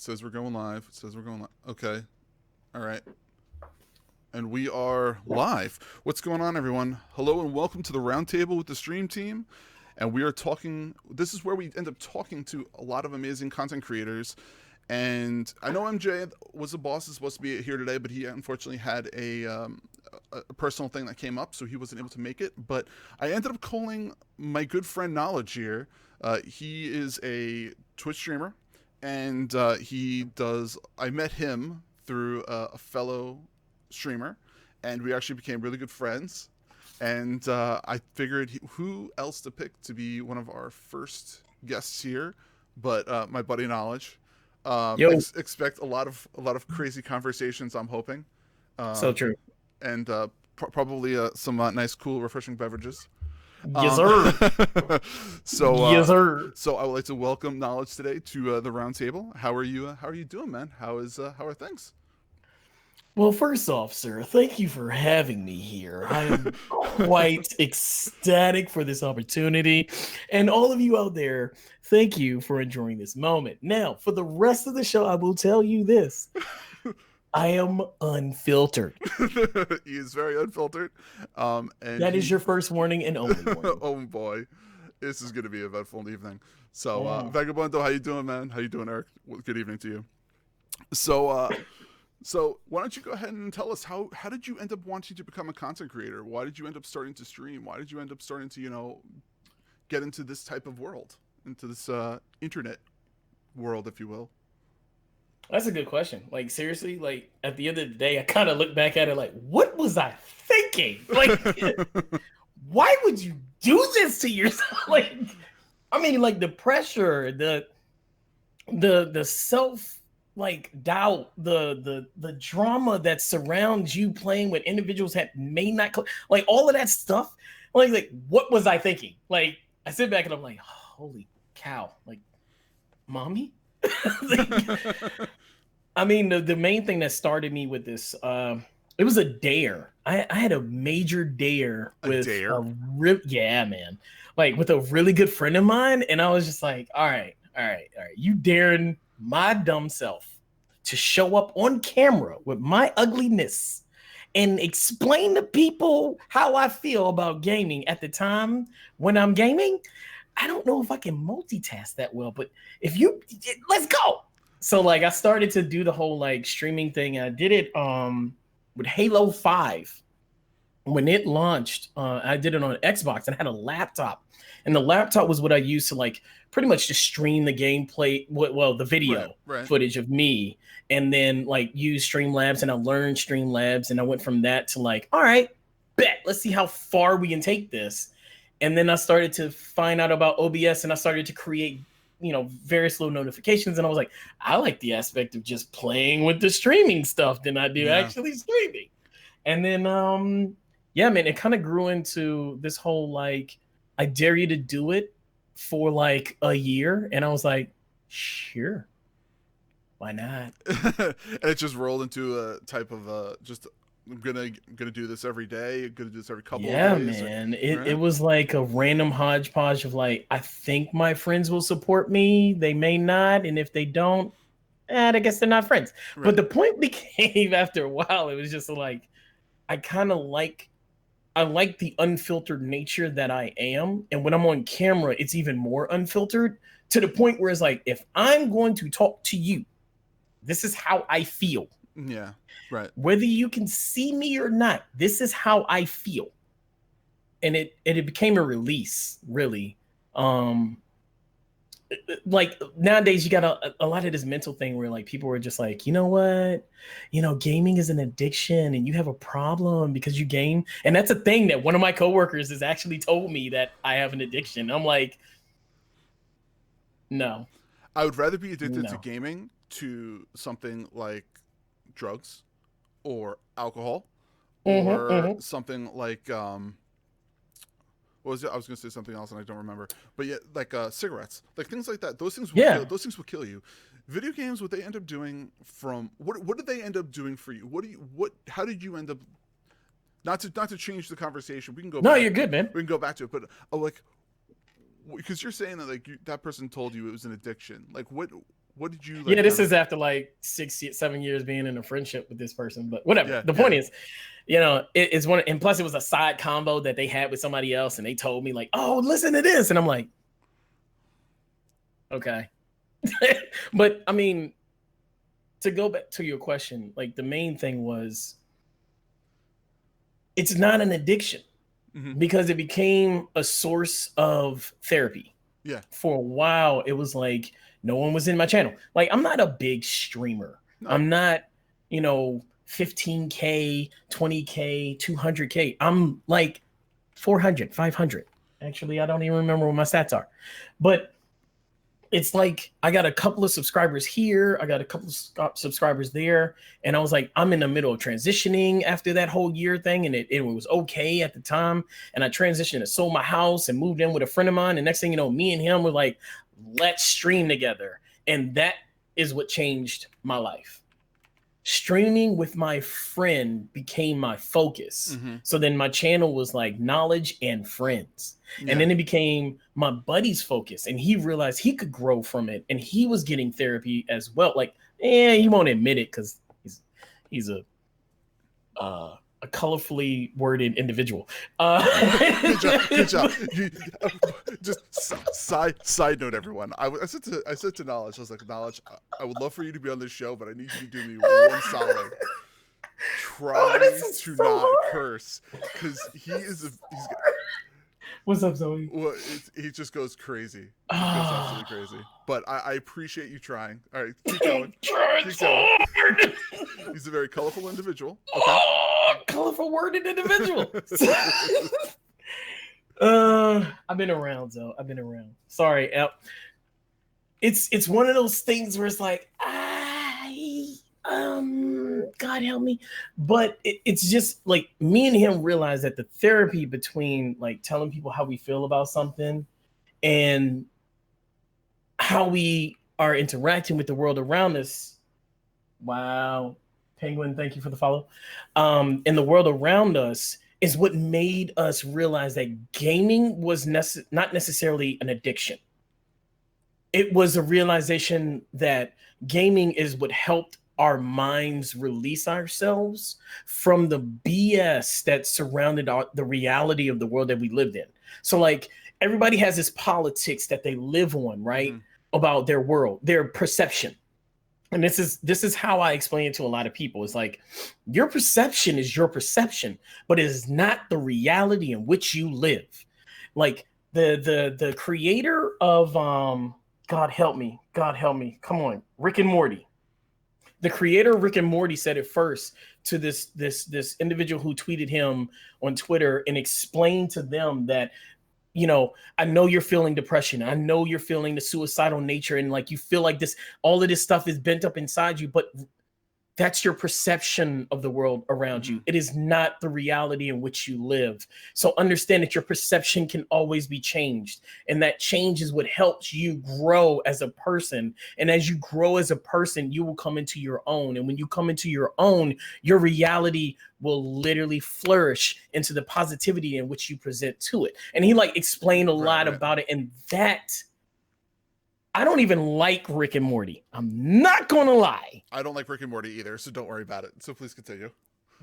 says we're going live. It says we're going live. Okay. All right. And we are live. What's going on, everyone? Hello and welcome to the Roundtable with the Stream Team. And we are talking, this is where we end up talking to a lot of amazing content creators. And I know MJ was the boss, is supposed to be here today, but he unfortunately had a personal thing that came up, so he wasn't able to make it. But I ended up calling my good friend Kn0wl3dg here. He is a Twitch streamer, and I met him through a fellow streamer, and we actually became really good friends. And I figured who else to pick to be one of our first guests here, but my buddy Kn0wl3dg. Expect a lot of crazy conversations, I'm hoping. So true. And probably some nice, cool, refreshing beverages. Yes, sir. Yes, sir. So I would like to welcome Kn0wl3dg today to the round table. How are you? How are you doing, man? How are things? Well, first off, sir, thank you for having me here. I am quite ecstatic for this opportunity. And all of you out there, thank you for enjoying this moment. Now, for the rest of the show, I will tell you this. I am unfiltered. He is very unfiltered. And that is your first warning and only warning. Oh, boy. This is going to be an eventful evening. So, Vagabundo, how you doing, man? How you doing, Eric? Good evening to you. So why don't you go ahead and tell us how did you end up wanting to become a content creator? Why did you end up starting to stream? Why did you end up starting to, get into this type of world, into this internet world, if you will? That's a good question. Like, seriously, like, at the end of the day, I kind of look back at it like, what was I thinking? Like, why would you do this to yourself? Like, I mean, like, the pressure, the self, like, doubt, the drama that surrounds you playing with individuals that may not, like, all of that stuff. Like, what was I thinking? Like, I sit back and I'm like, holy cow, like, mommy? I mean, the main thing that started me with this, it was a dare. I had a major dare with yeah, man, like with a really good friend of mine, and I was just like, all right, you daring my dumb self to show up on camera with my ugliness and explain to people how I feel about gaming at the time when I'm gaming. I don't know if I can multitask that well, but let's go. So like I started to do the whole like streaming thing. I did it with Halo 5. When it launched, I did it on Xbox and I had a laptop. And the laptop was what I used to like pretty much just stream the gameplay, the video footage of me, and then like use Streamlabs, and I learned Streamlabs, and I went from that to like, all right, bet, let's see how far we can take this. And then I started to find out about OBS, and I started to create, various little notifications. And I was like, I like the aspect of just playing with the streaming stuff than I do actually streaming. And then, yeah, man, it kind of grew into this whole, like, I dare you to do it for like a year. And I was like, sure, why not? And it just rolled into a type of just, I'm gonna do this every day. I'm gonna do this every couple of days. Yeah, man. It was like a random hodgepodge of like, I think my friends will support me. They may not, and if they don't, I guess they're not friends. Right. But the point became after a while, it was just like, I like the unfiltered nature that I am, and when I'm on camera, it's even more unfiltered, to the point where it's like, if I'm going to talk to you, this is how I feel. Yeah. Right. Whether you can see me or not, this is how I feel. And it became a release, really. Like nowadays you got a lot of this mental thing where like people are just like, you know what? Gaming is an addiction and you have a problem because you game. And that's a thing that one of my coworkers has actually told me, that I have an addiction. I'm like, no. I would rather be addicted to gaming to something like drugs or alcohol or something like what was it? I was going to say something else and I don't remember. But yeah, like cigarettes, like things like that. Those things will kill you. Video games, what they end up doing what did they end up doing for you? How did you end up, not to change the conversation. We can go No, you're good, man. We can go back to it, but like, because you're saying that like that person told you it was an addiction. Like What did you like? Yeah, this is after like 7 years being in a friendship with this person, but whatever. Yeah, the point is, you know, it's one, and plus it was a side combo that they had with somebody else, and they told me like, "Oh, listen to this," and I'm like, okay. But I mean, to go back to your question, like the main thing was, it's not an addiction because it became a source of therapy. Yeah. For a while, it was like no one was in my channel. Like, I'm not a big streamer. No. I'm not, you know, 15K, 20K, 200K. I'm like 400, 500. Actually, I don't even remember what my stats are. But it's like I got a couple of subscribers here. I got a couple of subscribers there. And I was like, I'm in the middle of transitioning after that whole year thing. And it was okay at the time. And I transitioned and sold my house and moved in with a friend of mine. And next thing you know, me and him were like, let's stream together. And that is what changed my life. Streaming with my friend became my focus. So then my channel was like knowledge and friends. And then it became my buddy's focus. And he realized he could grow from it. And he was getting therapy as well. Like, he won't admit it because he's a colorfully worded individual. Good job. Just side note, everyone. I said to Kn0wl3dg, I was like, Kn0wl3dg, I would love for you to be on this show, but I need you to do me one solid. Try to not curse, because he's What's up, Zoe? Well, he just goes crazy. He goes absolutely crazy. But I appreciate you trying. All right, keep going. Keep going. He's a very colorful individual. Okay. Colorful worded individual. I've been around, Zoe. I've been around. Sorry. It's one of those things where it's like, God help me. But it's just like me and him realized that the therapy between like telling people how we feel about something and how we are interacting with the world around us. Wow. Penguin, thank you for the follow. In the world around us is what made us realize that gaming was not necessarily an addiction. It was a realization that gaming is what helped our minds release ourselves from the BS that surrounded the reality of the world that we lived in. So like everybody has this politics that they live on, right? About their world, their perception. And this is how I explain it to a lot of people. It's like your perception is your perception, but it is not the reality in which you live. Like the creator of God help me, come on, Rick and Morty. The creator of Rick and Morty said it first to this individual who tweeted him on Twitter and explained to them that, you know, I know you're feeling depression. I know you're feeling the suicidal nature and like you feel like all of this stuff is bent up inside you, but that's your perception of the world around you. It is not the reality in which you live. So understand that your perception can always be changed. And that change is what helps you grow as a person. And as you grow as a person, you will come into your own. And when you come into your own, your reality will literally flourish into the positivity in which you present to it. And he like explained a lot about it. And that, I don't even like Rick and Morty. I'm not going to lie. I don't like Rick and Morty either, so don't worry about it. So please continue.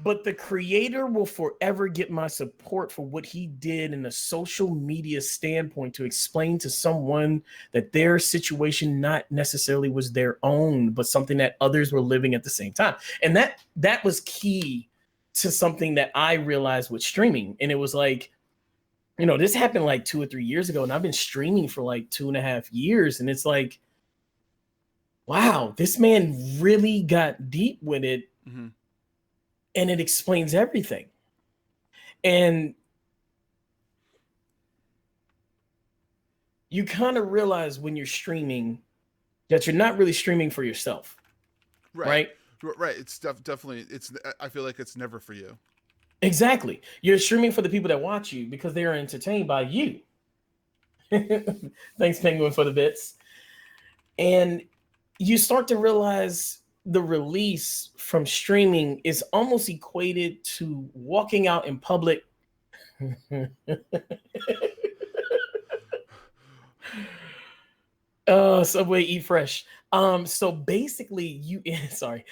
But the creator will forever get my support for what he did in a social media standpoint to explain to someone that their situation not necessarily was their own, but something that others were living at the same time. And that was key to something that I realized with streaming. And it was like, you know, this happened like 2 or 3 years ago, and I've been streaming for like 2.5 years. And it's like, wow, this man really got deep with it. And it explains everything. And you kind of realize when you're streaming that you're not really streaming for yourself. Right. It's definitely, I feel like it's never for you. Exactly. You're streaming for the people that watch you because they are entertained by you. Thanks, Penguin, for the bits. And you start to realize the release from streaming is almost equated to walking out in public. Subway Eat Fresh. So basically you sorry.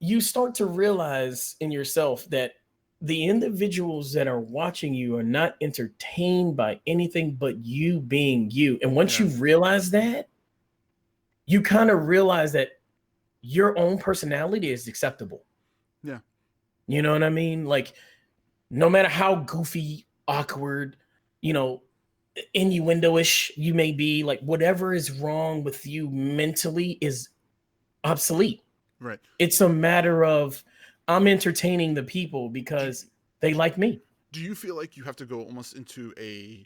You start to realize in yourself that the individuals that are watching you are not entertained by anything but you being you. And once you realize that, you kind of realize that your own personality is acceptable. Yeah. You know what I mean? Like, no matter how goofy, awkward, innuendo-ish you may be, like whatever is wrong with you mentally is obsolete. Right. It's a matter of I'm entertaining the people because they like me. Do you feel like you have to go almost into a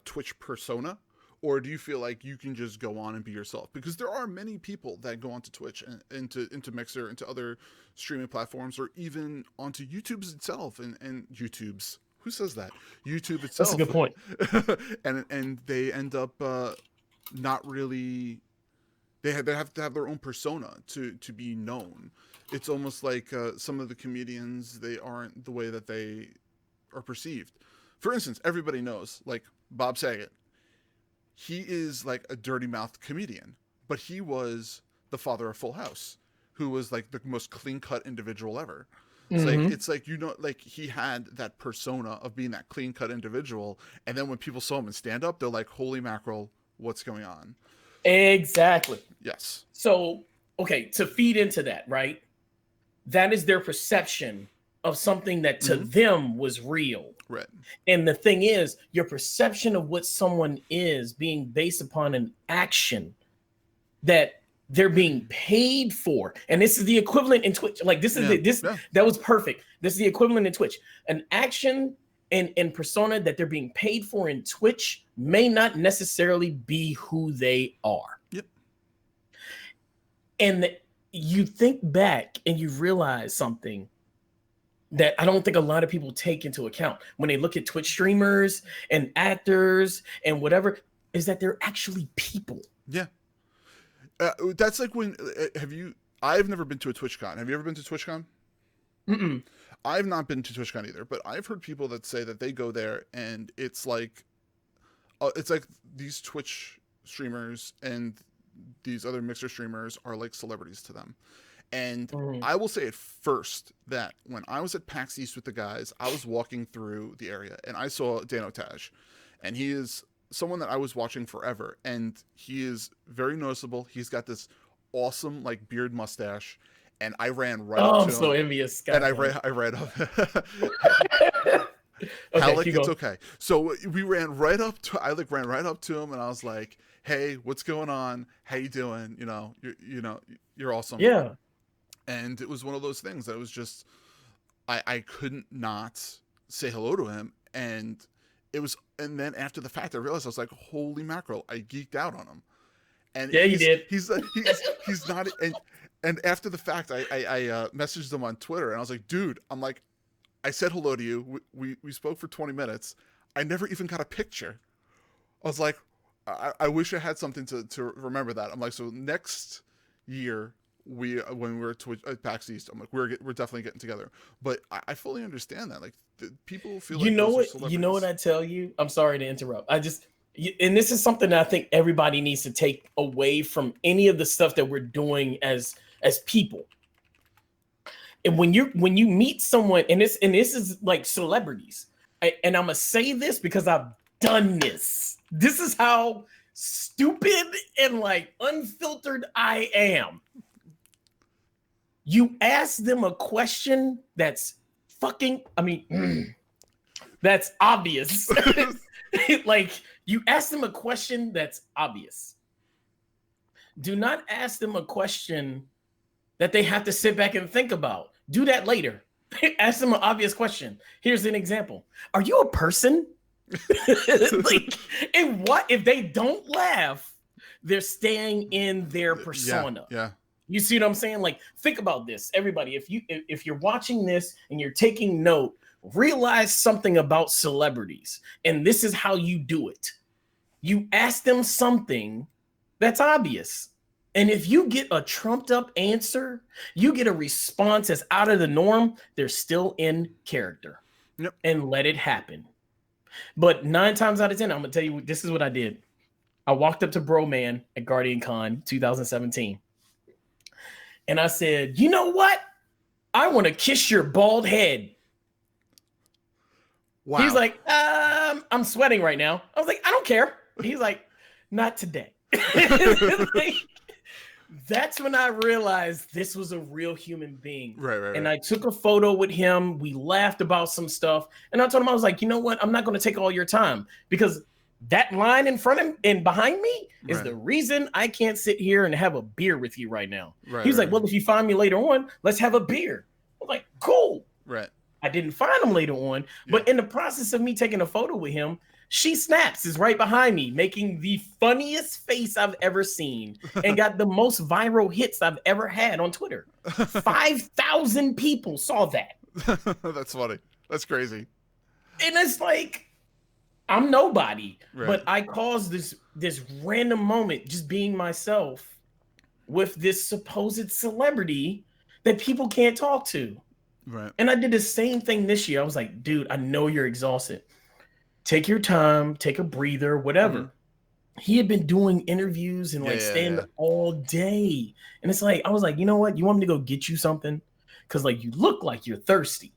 Twitch persona, or do you feel like you can just go on and be yourself? Because there are many people that go onto Twitch and into Mixer, into other streaming platforms, or even onto YouTube's itself and YouTube's. Who says that? YouTube itself. That's a good point. and they end up not really. They have to have their own persona to be known. It's almost like some of the comedians, they aren't the way that they are perceived. For instance, everybody knows, like Bob Saget. He is like a dirty mouthed comedian, but he was the father of Full House, who was like the most clean cut individual ever. It's like like he had that persona of being that clean cut individual, and then when people saw him in stand up, they're like, "Holy mackerel, what's going on?" Exactly. Yes. So, okay, to feed into that, right? That is their perception of something that to them was real. Right. And the thing is, your perception of what someone is being based upon an action that they're being paid for. And this is the equivalent in Twitch. Like this is that was perfect. This is the equivalent in Twitch. An action and persona that they're being paid for in Twitch may not necessarily be who they are. Yep. And you think back and you realize something that I don't think a lot of people take into account when they look at Twitch streamers and actors and whatever, is that they're actually people. Yeah. That's like when I've never been to a TwitchCon. Have you ever been to TwitchCon? Mm-mm. I've not been to TwitchCon either, but I've heard people that say that they go there and it's like these Twitch streamers and these other Mixer streamers are like celebrities to them. And I will say at first that when I was at PAX East with the guys, I was walking through the area and I saw Kn0wl3dg, and he is someone that I was watching forever, and he is very noticeable. He's got this awesome like beard mustache, and I ran right up to him. I'm so envious. And I ran up. Okay, Alec, it's okay. So we ran right up to. I ran right up to him, and I was like, "Hey, what's going on? How you doing? You're awesome." Yeah. And it was one of those things that was just, I couldn't not say hello to him, and then after the fact, I realized I was like, "Holy mackerel!" I geeked out on him. And yeah, you did. He's not. And after the fact, I messaged him on Twitter, and I was like, "Dude, I said hello to you. We spoke for 20 minutes. I never even got a picture." I was like, I wish I had something to remember that. I'm like, so next year when we were at PAX East, I'm like, we're definitely getting together. But I fully understand that. Like, people feel like you know what I tell you. I'm sorry to interrupt. And this is something that I think everybody needs to take away from any of the stuff that we're doing as people. And when you meet someone, and this is like celebrities, and I'm gonna say this because I've done this. This is how stupid and like unfiltered I am. You ask them a question that's that's obvious. Like, you ask them a question that's obvious. Do not ask them a question that they have to sit back and think about. Do that later. Ask them an obvious question. Here's an example. Are you a person? And what if they don't laugh? They're staying in their persona. Yeah. You see what I'm saying? Like, think about this, everybody. If you're watching this and you're taking note, realize something about celebrities, and this is how you do it. You ask them something that's obvious. And if you get a trumped up answer, you get a response that's out of the norm, they're still in character. Yep. And let it happen. But 9 times out of 10, I'm going to tell you, this is what I did. I walked up to Bro Man at Guardian Con 2017. And I said, you know what? I want to kiss your bald head. Wow. He's like, I'm sweating right now. I was like, I don't care. He's like, not today. Like, that's when I realized this was a real human being. Right. And I took a photo with him. We laughed about some stuff. And I told him, I was like, you know what? I'm not going to take all your time, because that line in front of him and behind me is the reason I can't sit here and have a beer with you right now. He was like, well, if you find me later on, let's have a beer. I was like, cool. Right. I didn't find him later on, but in the process of me taking a photo with him, she snaps is right behind me, making the funniest face I've ever seen and got the most viral hits I've ever had on Twitter. 5,000 people saw that. That's funny. That's crazy. And it's like, I'm nobody, but I caused this random moment just being myself with this supposed celebrity that people can't talk to. Right. And I did the same thing this year. I was like, dude, I know you're exhausted. Take your time, take a breather, whatever. He had been doing interviews and stand up all day. And it's like, I was like, you know what? You want me to go get you something? Because like, you look like you're thirsty.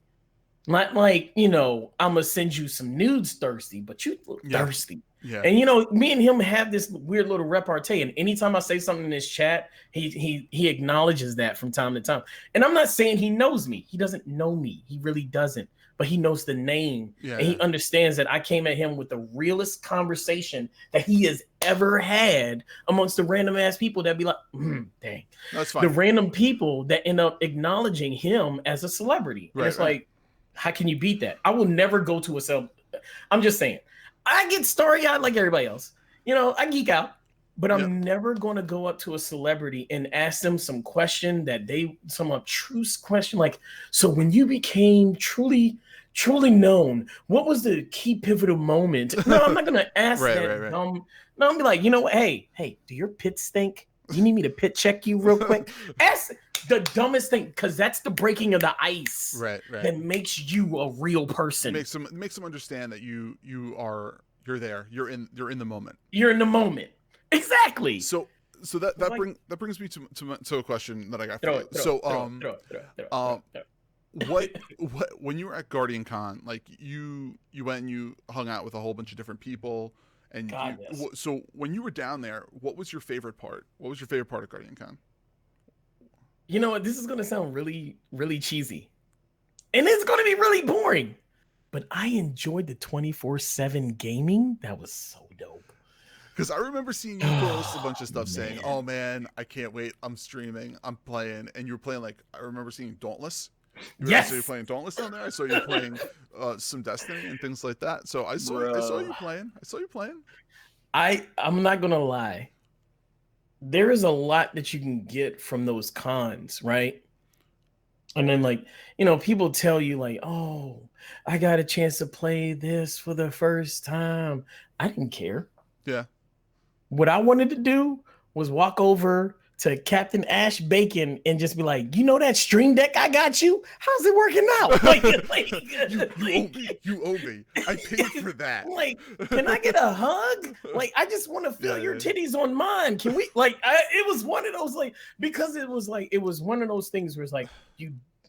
Not like, I'm going to send you some nudes thirsty, but you look thirsty. Yeah. And, me and him have this weird little repartee. And anytime I say something in this chat, he acknowledges that from time to time. And I'm not saying he knows me. He doesn't know me. He really doesn't. But he knows the name. Yeah. And he understands that I came at him with the realest conversation that he has ever had amongst the random ass people that be like, dang. That's fine. The random people that end up acknowledging him as a celebrity. And it's like, how can you beat that? I will never go to a I'm just saying, I get starry-eyed like everybody else. I geek out, but I'm never going to go up to a celebrity and ask them some question that some obtruse question. Like, so when you became truly known, what was the key pivotal moment? No, I'm not going to ask that. No, I'm be like, you know what? Hey, do your pits stink? You need me to pit check you real quick? Ask the dumbest thing, because that's the breaking of the ice that makes you a real person. Makes them understand that you're there. You're in the moment. You're in the moment. Exactly. So that brings me to a question that I got for you. What when you were at Guardian Con, like you went and you hung out with a whole bunch of different people, and so when you were down there, what was your favorite part? What was your favorite part of Guardian Con? You know what? This is going to sound really, really cheesy. And it's going to be really boring. But I enjoyed the 24/7 gaming. That was so dope. Because I remember seeing you post a bunch of stuff saying, oh, man, I can't wait. I'm streaming. I'm playing. And you were playing, like, I remember seeing Dauntless. You were playing Dauntless down there. I saw you playing some Destiny and things like that. So I saw you playing. I'm not going to lie. There is a lot that you can get from those cons, right? And then, like, people tell you, like, oh, I got a chance to play this for the first time. I didn't care. Yeah. What I wanted to do was walk over to Captain Ash Bacon and just be like, that stream deck I got you? How's it working out? You owe me. I paid for that. Like, can I get a hug? Like, I just want to feel your titties on mine. Can we? Like, it was one of those, like, because it was one of those things where it's like,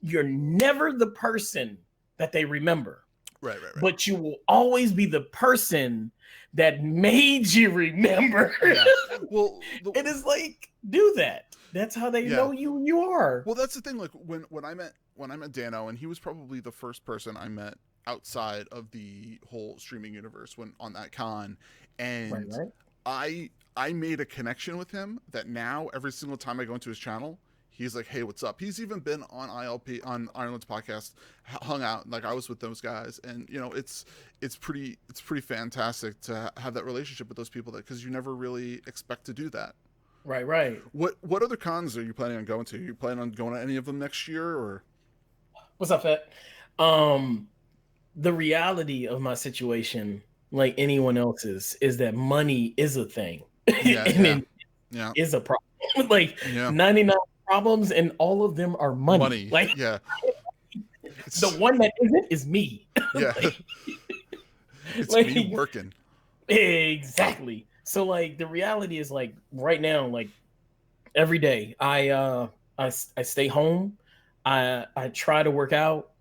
you're never the person that they remember. Right. But you will always be the person that made you remember. Yeah. Well, it is like, do that. That's how they know you are. Well, that's the thing. Like when I met Dano, and he was probably the first person I met outside of the whole streaming universe when on that con, and I made a connection with him that now every single time I go into his channel, he's like, hey, what's up? He's even been on ILP, on Ireland's podcast, hung out. Like, I was with those guys, and it's pretty fantastic to have that relationship with those people, because you never really expect to do that. Right. What other cons are you planning on going to? Are you planning on going to any of them next year, or? What's up, Fett? The reality of my situation, like anyone else's, is that money is a thing. It is a problem. Like 99 problems, and all of them are money. Like, the one that isn't is me. Yeah. It's me working. Exactly. So like the reality is like right now, like every day I stay home. I try to work out,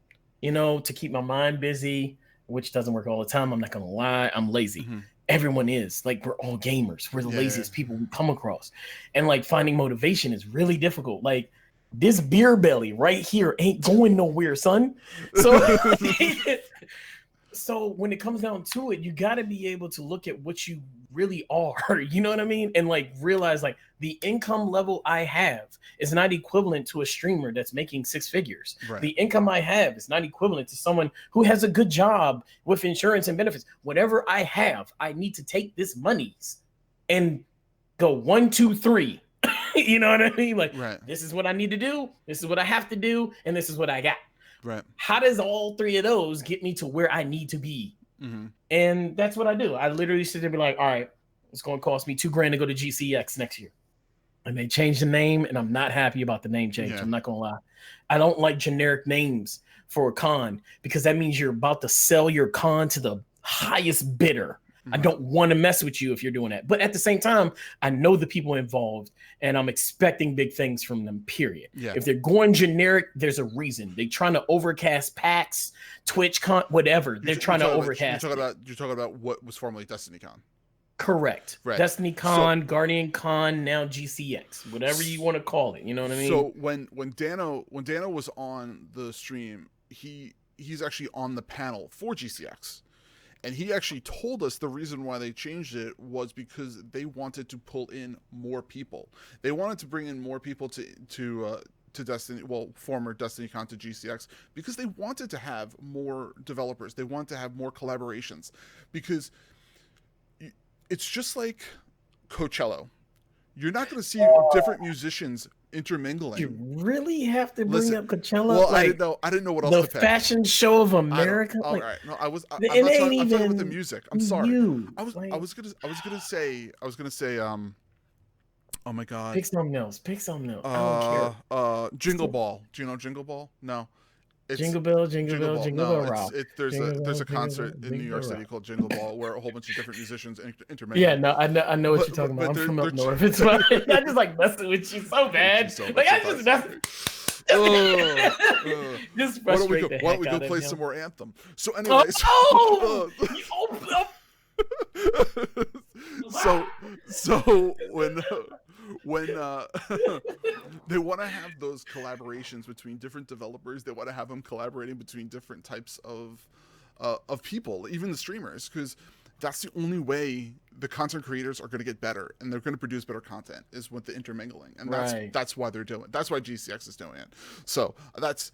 to keep my mind busy, which doesn't work all the time. I'm not gonna lie. I'm lazy. Mm-hmm. Everyone is. Like, we're all gamers. We're the Yeah. laziest people we come across. And like finding motivation is really difficult. Like this beer belly right here ain't going nowhere, son. So so when it comes down to it, you got to be able to look at what you really are, you know what I mean? And like realize like the income level I have is not equivalent to a streamer that's making six figures. Right. The income I have is not equivalent to someone who has a good job with insurance and benefits. Whatever I have, I need to take this monies and go 1, 2, 3. You know what I mean? Like, right. This is what I need to do. This is what I have to do. And this is what I got. Right. How does all three of those get me to where I need to be? Mm-hmm. And that's what I do. I literally sit there and be like, all right, it's going to cost me $2,000 to go to GCX next year. And they changed the name, and I'm not happy about the name change. Yeah. I'm not going to lie. I don't like generic names for a con because that means you're about to sell your con to the highest bidder. I don't want to mess with you if you're doing that. But at the same time, I know the people involved and I'm expecting big things from them, period. Yeah. If they're going generic, there's a reason. They're trying to overcast packs, TwitchCon, whatever. They're trying to overcast. You're talking about what was formerly DestinyCon. Correct. Right. DestinyCon, GuardianCon, now GCX, whatever you want to call it. You know what I mean? So when Kn0wl3dg was on the stream, he's actually on the panel for GCX. And he actually told us the reason why they changed it was because they wanted to pull in more people. They wanted to bring in more people to Destiny, former DestinyCon to GCX, because they wanted to have more developers. They wanted to have more collaborations, because it's just like Coachella. You're not going to see different musicians intermingling. You really have to bring up Kn0wl3dg? Well, like, I didn't know what else to pick. The fashion show of America. All right. No, I'm talking with the music. I'm sorry. I was gonna say. Oh my god. Pick something else. I don't care. Jingle Ball. Do you know Jingle Ball? No. Jingle Bell, Jingle Bell Rock. There's a concert in New York City called Jingle Ball where a whole bunch of different musicians intermingle. Yeah, no, I know what you're talking about. I'm from up north. It's fine. I just like messing with you so bad. Like I just messing. Just frustrate the heck why don't we go out play of some more Anthem? So anyways. So when they want to have those collaborations between different developers, they want to have them collaborating between different types of people, even the streamers, because that's the only way the content creators are going to get better and they're going to produce better content, is with the intermingling. And that's why they're doing it. That's why GCX is doing it. So that's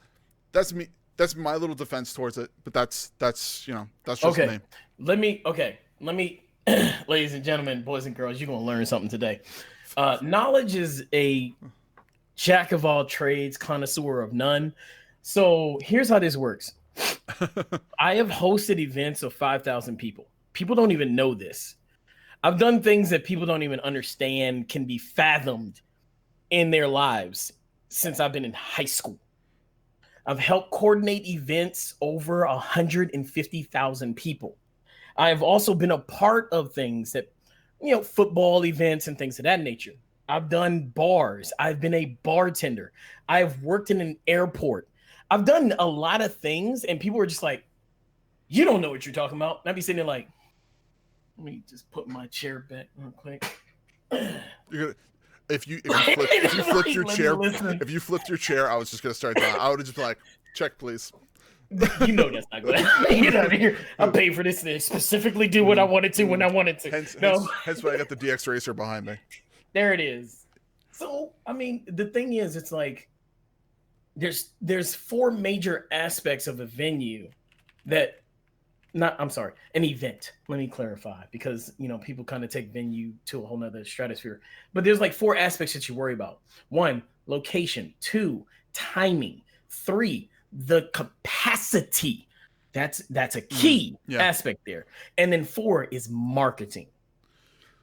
me. That's my little defense towards it. But that's just me. Let me, ladies and gentlemen, boys and girls, you're going to learn something today. Knowledge is a jack of all trades, connoisseur of none. So here's how this works. I have hosted events of 5,000 people. People don't even know this. I've done things that people don't even understand can be fathomed in their lives since I've been in high school. I've helped coordinate events over 150,000 people. I've also been a part of things that, football events and things of that nature. I've done bars. I've been a bartender. I've worked in an airport. I've done a lot of things, and people were just like, you don't know what you're talking about. And I'd be sitting there like, let me just put my chair back real quick. If you flipped your chair, I was just gonna start down. I would have just been like, check, please. You know that's not good. Get out of here. I paid for this to specifically do what I wanted to when I wanted to. Hence why I got the DX Racer behind me. There it is. So, I mean, the thing is, it's like there's four major aspects of a venue that an event. Let me clarify, because people kind of take venue to a whole nother stratosphere. But there's like four aspects that you worry about. 1, location. 2, timing. 3, the capacity. That's a key aspect there. And then 4 is marketing.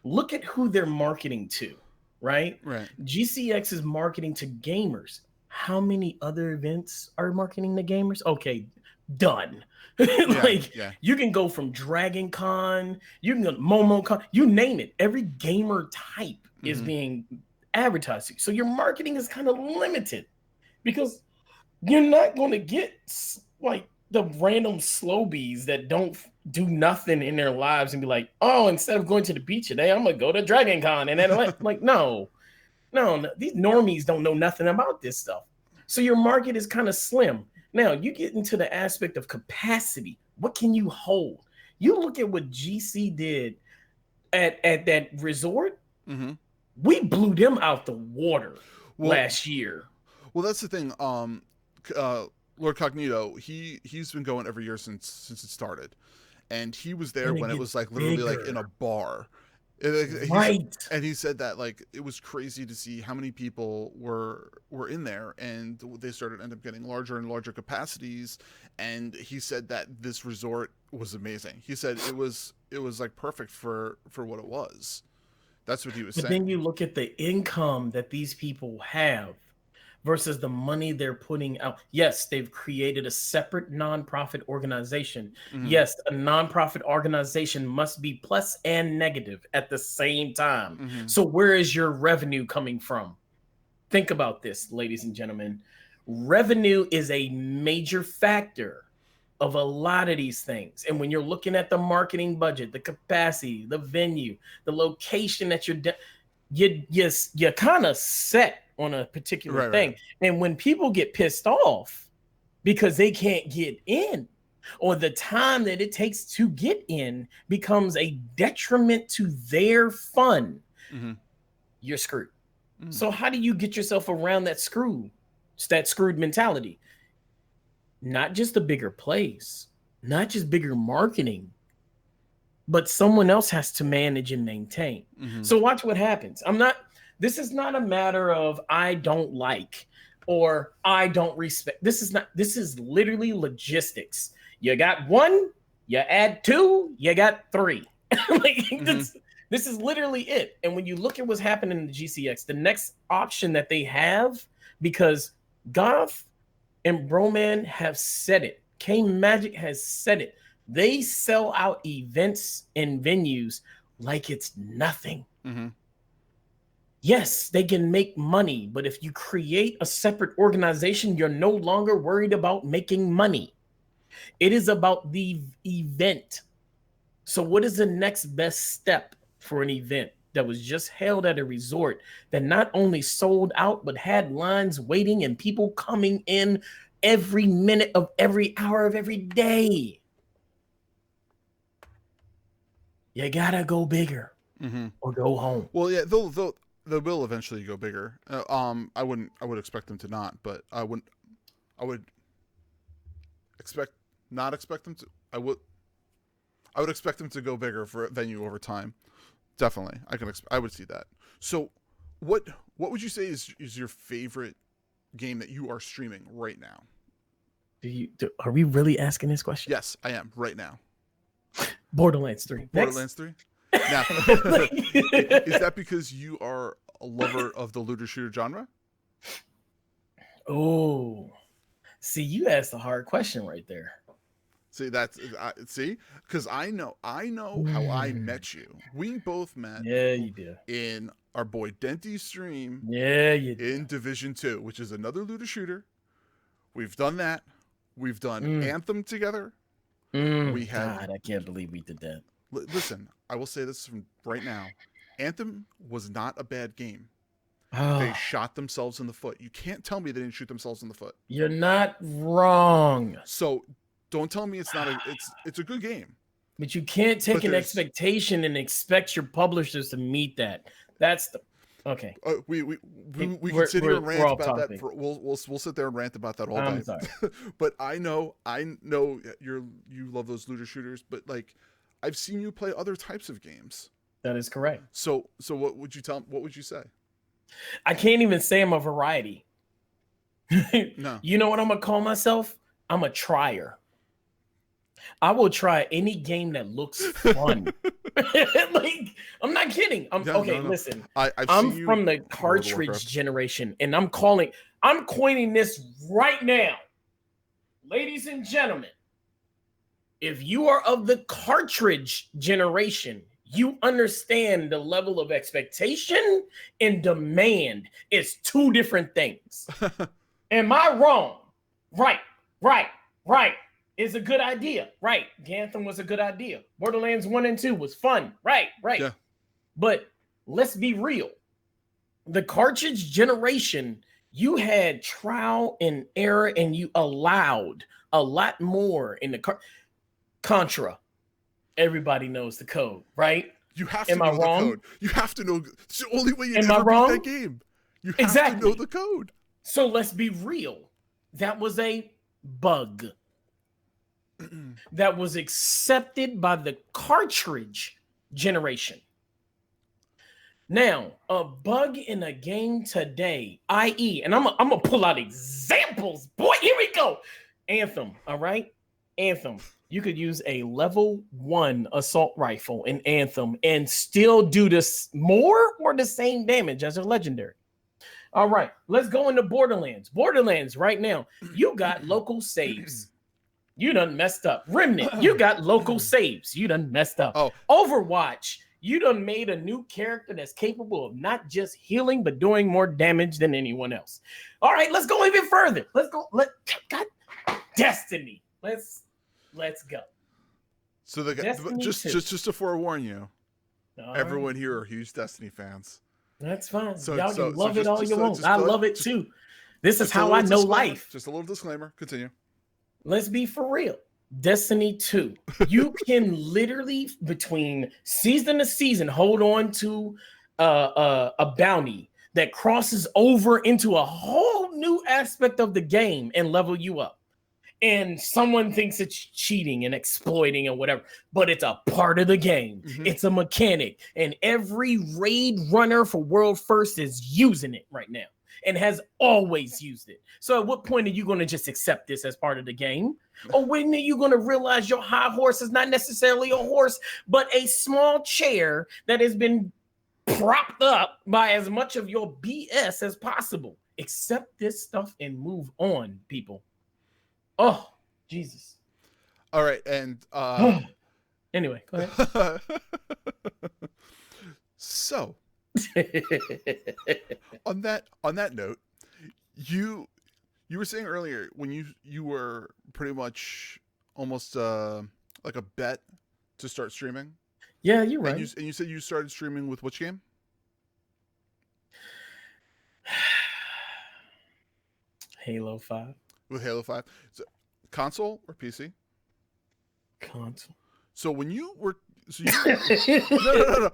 Look at who they're marketing to, right? Right. GCX is marketing to gamers. How many other events are marketing to gamers? Okay, done. You can go from Dragon Con, you can go to MomoCon, you name it. Every gamer type is being advertised to. So your marketing is kind of limited because you're not going to get like the random slobies that don't do nothing in their lives and be like, oh, instead of going to the beach today, I'm gonna go to Dragon Con. And then like, no, these normies don't know nothing about this stuff. So your market is kind of slim. Now you get into the aspect of capacity. What can you hold? You look at what GC did at that resort. We blew them out the water last year. Well, that's the thing. Lord Cognito, he's been going every year since it started, and he was there when it was like literally like in a bar. And he said that like it was crazy to see how many people were in there, and they end up getting larger and larger capacities. And he said that this resort was amazing. He said it was like perfect for what it was. That's what he was saying. But then you look at the income that these people have versus the money they're putting out. Yes, they've created a separate nonprofit organization. Yes, a nonprofit organization must be plus and negative at the same time. So where is your revenue coming from? Think about this, ladies and gentlemen. Revenue is a major factor of a lot of these things. And when you're looking at the marketing budget, the capacity, the venue, the location that you're kind of set on a particular thing. Right. And when people get pissed off because they can't get in, or the time that it takes to get in becomes a detriment to their fun, you're screwed. So how do you get yourself around that screwed mentality? Not just a bigger place, not just bigger marketing, but someone else has to manage and maintain. So watch what happens. This is not a matter of I don't like or I don't respect. This is literally logistics. You got one, you add two, you got three. This is literally it. And when you look at what's happening in the GCX, the next option that they have, because Goth and Broman have said it, K-Magic has said it, they sell out events and venues like it's nothing. Yes, they can make money, but if you create a separate organization, you're no longer worried about making money. It is about the event. So what is the next best step for an event that was just held at a resort that not only sold out, but had lines waiting and people coming in every minute of every hour of every day? You gotta go bigger or go home. Well, yeah, they will eventually go bigger. I would expect them to not, but I would expect them to. I would expect them to go bigger for a venue over time. Definitely, I would see that. So, what would you say is your favorite game that you are streaming right now? Are we really asking this question? Yes, I am right now. Borderlands 3. Borderlands 3. Now, is that because you are a lover of the looter shooter genre? Oh, see, you asked a hard question right there. See, because I know how I met you. We both met. Yeah, you did. In our boy Denty's stream. Yeah, you did. In Division 2, which is another looter shooter. We've done that. We've done Anthem together. God, I can't believe we did that. Listen, I will say this from right now. Anthem was not a bad game. They shot themselves in the foot. You can't tell me they didn't shoot themselves in the foot. You're not wrong. So don't tell me it's not it's a good game. But you can't take an expectation and expect your publishers to meet that. That's the okay. We can sit here and rant about that. We'll sit there and rant about that all day. Sorry. But I know you love those looter shooters, but like I've seen you play other types of games. That is correct. So what would you say? I can't even say I'm a variety. No. You know what I'm gonna call myself? I'm a trier. I will try any game that looks fun. Like, I'm not kidding. Listen. I'm from the cartridge generation, and I'm coining this right now. ladies and gentlemen, if you are of the cartridge generation, you understand the level of expectation and demand is two different things. Am I wrong? Right. It's a good idea. Right. Anthem was a good idea. Borderlands 1 and 2 was fun. Right. Yeah. But let's be real. The cartridge generation, you had trial and error, and you allowed a lot more in the Contra. Everybody knows the code, right? You have to know the code. You have to know. It's the only way you can beat that game. You have to know the code. So let's be real. That was a bug that was accepted by the cartridge generation. Now, a bug in a game today, i.e., and I'm gonna pull out examples. Boy, here we go. Anthem, all right? Anthem. You could use a level 1 assault rifle in Anthem and still do this more or the same damage as a legendary. All right, let's go into Borderlands. Borderlands right now, you got local saves. You done messed up. Remnant, you got local saves. You done messed up. Oh. Overwatch, you done made a new character that's capable of not just healing, but doing more damage than anyone else. All right, let's go even further. Let's go. God, Destiny. Let's go. So just to forewarn you, everyone here are huge Destiny fans. That's fine. Y'all can love it all you want. I love it too. This is how I know life. Just a little disclaimer. Continue. Let's be for real. Destiny 2. You can literally between season to season hold on to a bounty that crosses over into a whole new aspect of the game and level you up. And someone thinks it's cheating and exploiting or whatever, but it's a part of the game. Mm-hmm. It's a mechanic, and every raid runner for World First is using it right now and has always used it. So at what point are you going to just accept this as part of the game? Or when are you going to realize your high horse is not necessarily a horse, but a small chair that has been propped up by as much of your BS as possible? Accept this stuff and move on, people. Oh, Jesus. All right, and anyway, go ahead. So, on that note, you were saying earlier when you were pretty much almost like a bet to start streaming. Yeah, you're right. And you said you started streaming with which game? Halo 5. With Halo 5. So, console or PC? Console. So when you were no.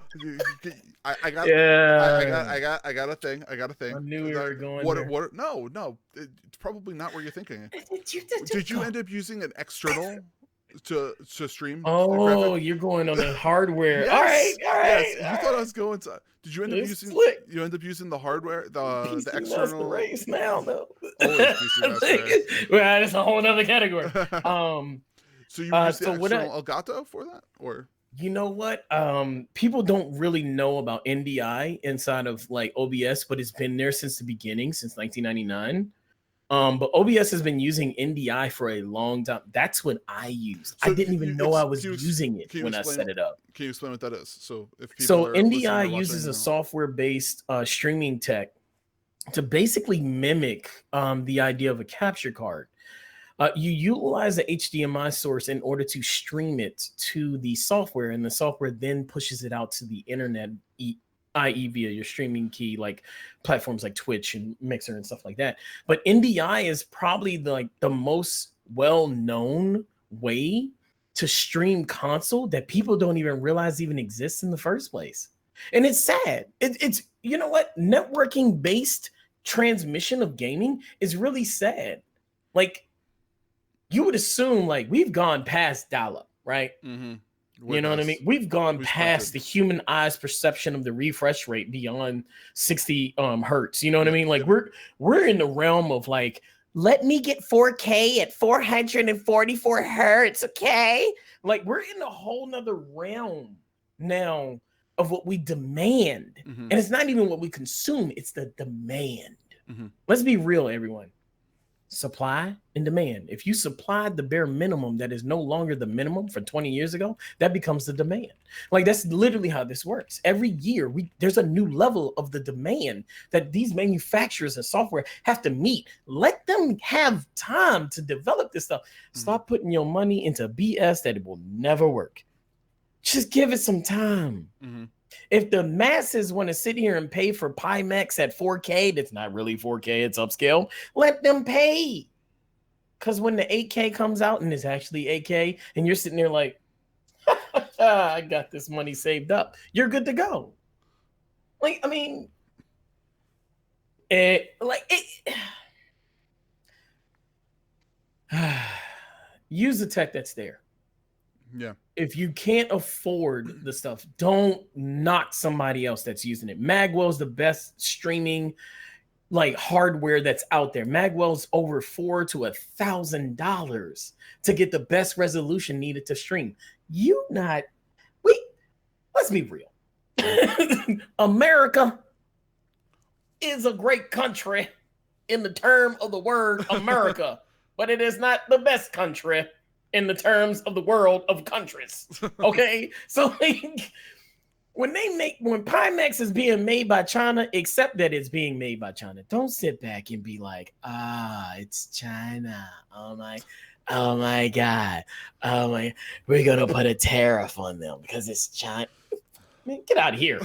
I got a thing. I knew we were going there. What no. It's probably not where you're thinking. Did you end up using an external to stream? Oh, you're going on the hardware. Yes, all right. Yes. You thought I was going to. Did you end up using the hardware, the external? The race now, though. Well, that's a whole other category. So you used the external Elgato for that, or? You know what? People don't really know about NDI inside of like OBS, but it's been there since the beginning, since 1999. But OBS has been using NDI for a long time. That's what I use. So I didn't even know I was using it when I set it up. Can you explain what that is? So if people NDI uses a software-based streaming tech to basically mimic the idea of a capture card. You utilize the HDMI source in order to stream it to the software, and the software then pushes it out to the internet, i.e. via your streaming key, like platforms like Twitch and Mixer and stuff like that. But NDI is probably the most well-known way to stream console that people don't even realize even exists in the first place. And it's sad. It's you know what? Networking-based transmission of gaming is really sad. Like, you would assume like we've gone past dial-up, right? Mm-hmm. You know what I mean? We've gone past the human eye's perception of the refresh rate beyond 60 hertz. You know what I mean? Like we're in the realm of like, let me get 4K at 444 hertz, okay? Like we're in a whole nother realm now of what we demand. Mm-hmm. And it's not even what we consume, it's the demand. Mm-hmm. Let's be real, everyone. supply and demand. If you supplied the bare minimum that is no longer the minimum for 20 years ago, that becomes the demand. Like that's literally how this works. Every year there's a new level of the demand that these manufacturers and software have to meet. Let them have time to develop this stuff. Stop putting your money into BS that it will never work. Just give it some time. If the masses want to sit here and pay for Pimax at 4K, that's not really 4K, it's upscale, let them pay. Because when the 8K comes out and it's actually 8K, and you're sitting there like, I got this money saved up, you're good to go. Like, I mean, use the tech that's there. Yeah. If you can't afford the stuff, don't knock somebody else that's using it. Magwell's the best streaming like hardware that's out there. Magwell's over $400 to $1,000 to get the best resolution needed to stream. Let's be real. America is a great country in the term of the word America, but it is not the best country in the terms of the world of countries. Okay. So like, when Pimax is being made by China, accept that it's being made by China. Don't sit back and be like, it's China. Oh my God. We're going to put a tariff on them because it's China. Man, get out of here.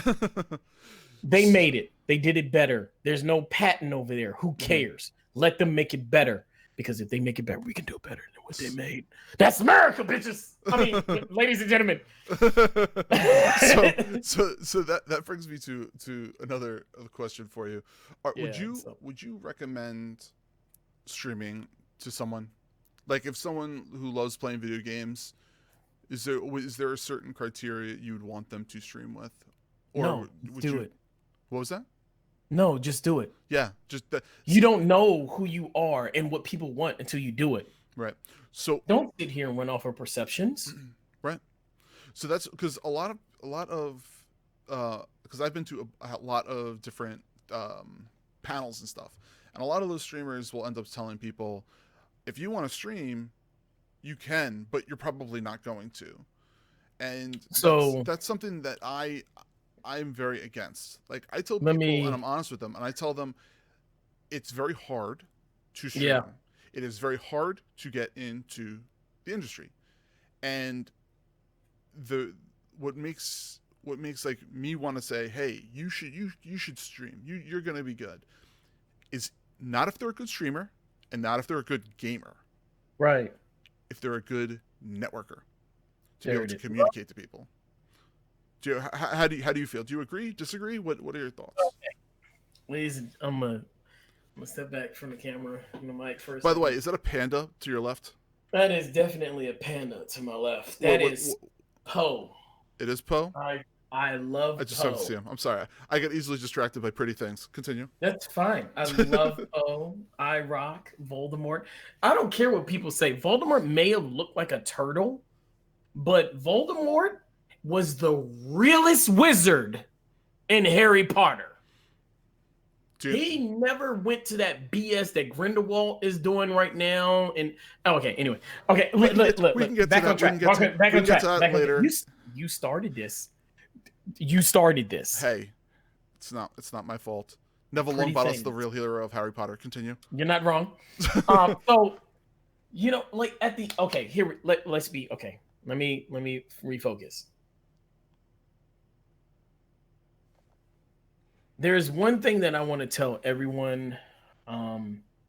They made it. They did it better. There's no patent over there. Who cares? Let them make it better. Because if they make it better, we can do it better than what they made. That's America, bitches. I mean, ladies and gentlemen. So that brings me to another question for you. Would you recommend streaming to someone? Like if someone who loves playing video games, is there a certain criteria you would want them to stream with? Or no, do it. What was that? No, just do it. Yeah, just that. You don't know who you are and what people want until you do it. Right. So don't sit here and run off of perceptions. Right. So that's because a lot of because I've been to a lot of different panels and stuff, and a lot of those streamers will end up telling people, if you want to stream, you can, but you're probably not going to. And so that's something that I'm very against. Like I tell people, and I'm honest with them, and I tell them it's very hard to stream. Yeah. It is very hard to get into the industry, and what makes like me want to say, hey, you should stream. You're gonna be good. Is not if they're a good streamer, and not if they're a good gamer. Right. If they're a good networker, to be able to communicate to people. How do you feel? Do you agree? Disagree? What are your thoughts? Okay. Ladies, I'm gonna step back from the camera and the mic first. By the way, is that a panda to your left? That is definitely a panda to my left. That is Poe. It is Poe? I love Poe. I just have to see him. I'm sorry. I get easily distracted by pretty things. Continue. That's fine. I love Poe. I rock Voldemort. I don't care what people say. Voldemort may have looked like a turtle, but Voldemort was the realest wizard in Harry Potter. Dude. He never went to that BS that Grindelwald is doing right now. And okay, anyway, okay, we can get back on track. Back on track later. You started this. You started this. Hey, it's not my fault. Neville Longbottom's the real hero of Harry Potter. Continue. You're not wrong. So, like at the here. Let's be okay. Let me refocus. There's one thing that I want to tell everyone.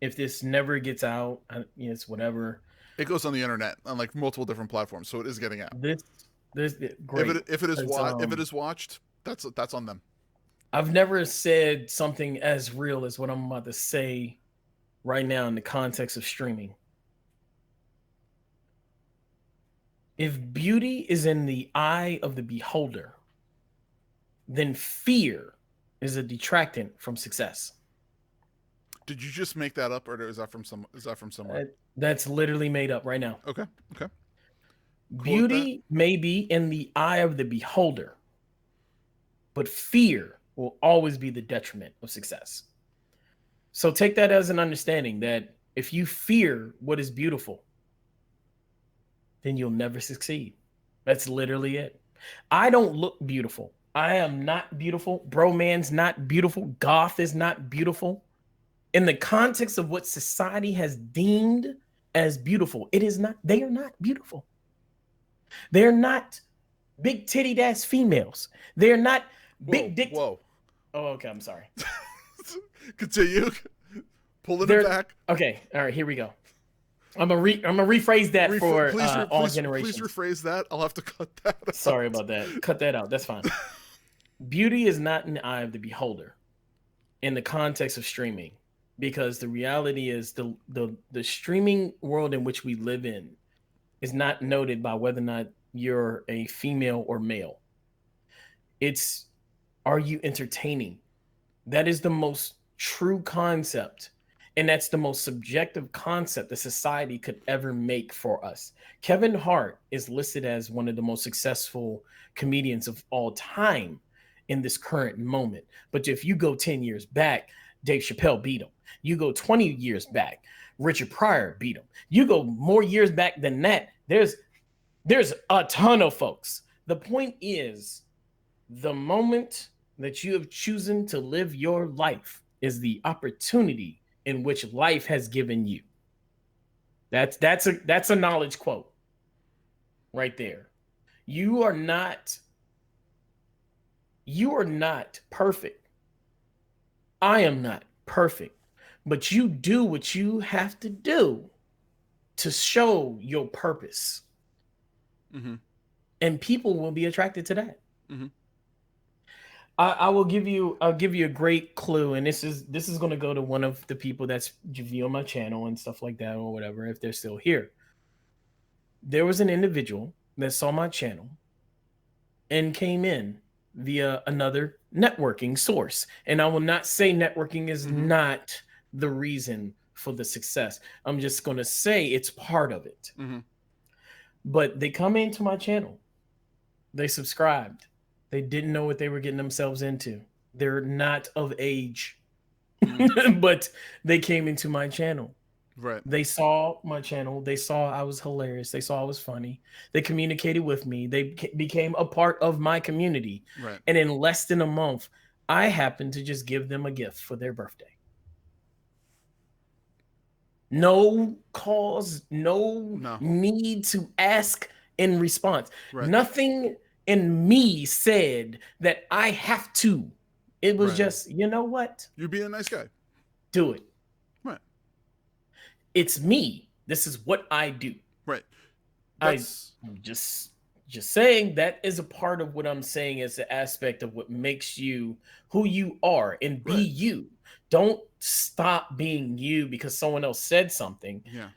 If this never gets out, it's whatever. It goes on the internet on like multiple different platforms, so it is getting out. This great. If it is watched, that's on them. I've never said something as real as what I'm about to say right now in the context of streaming. If beauty is in the eye of the beholder, then fear is a detractant from success. Did you just make that up, or is that from somewhere? That's literally made up right now. Okay. Beauty may be in the eye of the beholder, but fear will always be the detriment of success. So take that as an understanding that if you fear what is beautiful, then you'll never succeed. That's literally it. I don't look beautiful. I am not beautiful. Bro man's not beautiful. Goth is not beautiful. In the context of what society has deemed as beautiful, it is not. They are not beautiful. They're not big tittied ass females. They're not big dick. Whoa. Oh, okay. I'm sorry. Continue. Pulling it back. Okay. All right. Here we go. I'm gonna rephrase that for all generations. Please rephrase that. I'll have to cut that out. Sorry about that. Cut that out. That's fine. Beauty is not in the eye of the beholder in the context of streaming, because the reality is the streaming world in which we live in is not noted by whether or not you're a female or male. It's, are you entertaining? That is the most true concept. And that's the most subjective concept that society could ever make for us. Kevin Hart is listed as one of the most successful comedians of all time in this current moment. But if you go 10 years back, Dave Chappelle beat him. You go 20 years back, Richard Pryor beat him. You go more years back than that, there's a ton of folks. The point is, the moment that you have chosen to live your life is the opportunity in which life has given you. That's a knowledge quote right there. You are not perfect. I am not perfect, but you do what you have to do to show your purpose. Mm-hmm. And people will be attracted to that. Mm-hmm. I'll give you a great clue, and this is going to go to one of the people that's viewing my channel and stuff like that, or whatever, if they're still here. There was an individual that saw my channel and came in via another networking source. And I will not say networking is not the reason for the success. I'm just going to say it's part of it. Mm-hmm. But they come into my channel. They subscribed. They didn't know what they were getting themselves into. They're not of age, but they came into my channel. Right. They saw my channel. They saw I was hilarious. They saw I was funny. They communicated with me. They became a part of my community. Right. And in less than a month, I happened to just give them a gift for their birthday. No cause, no need to ask in response. Right. Nothing in me said that I have to. It was just, you know what? You're being a nice guy. Do it. Right. It's me. This is what I do. Right. I'm just saying that is a part of what I'm saying is the aspect of what makes you who you are, and be you. Don't stop being you because someone else said something. Yeah.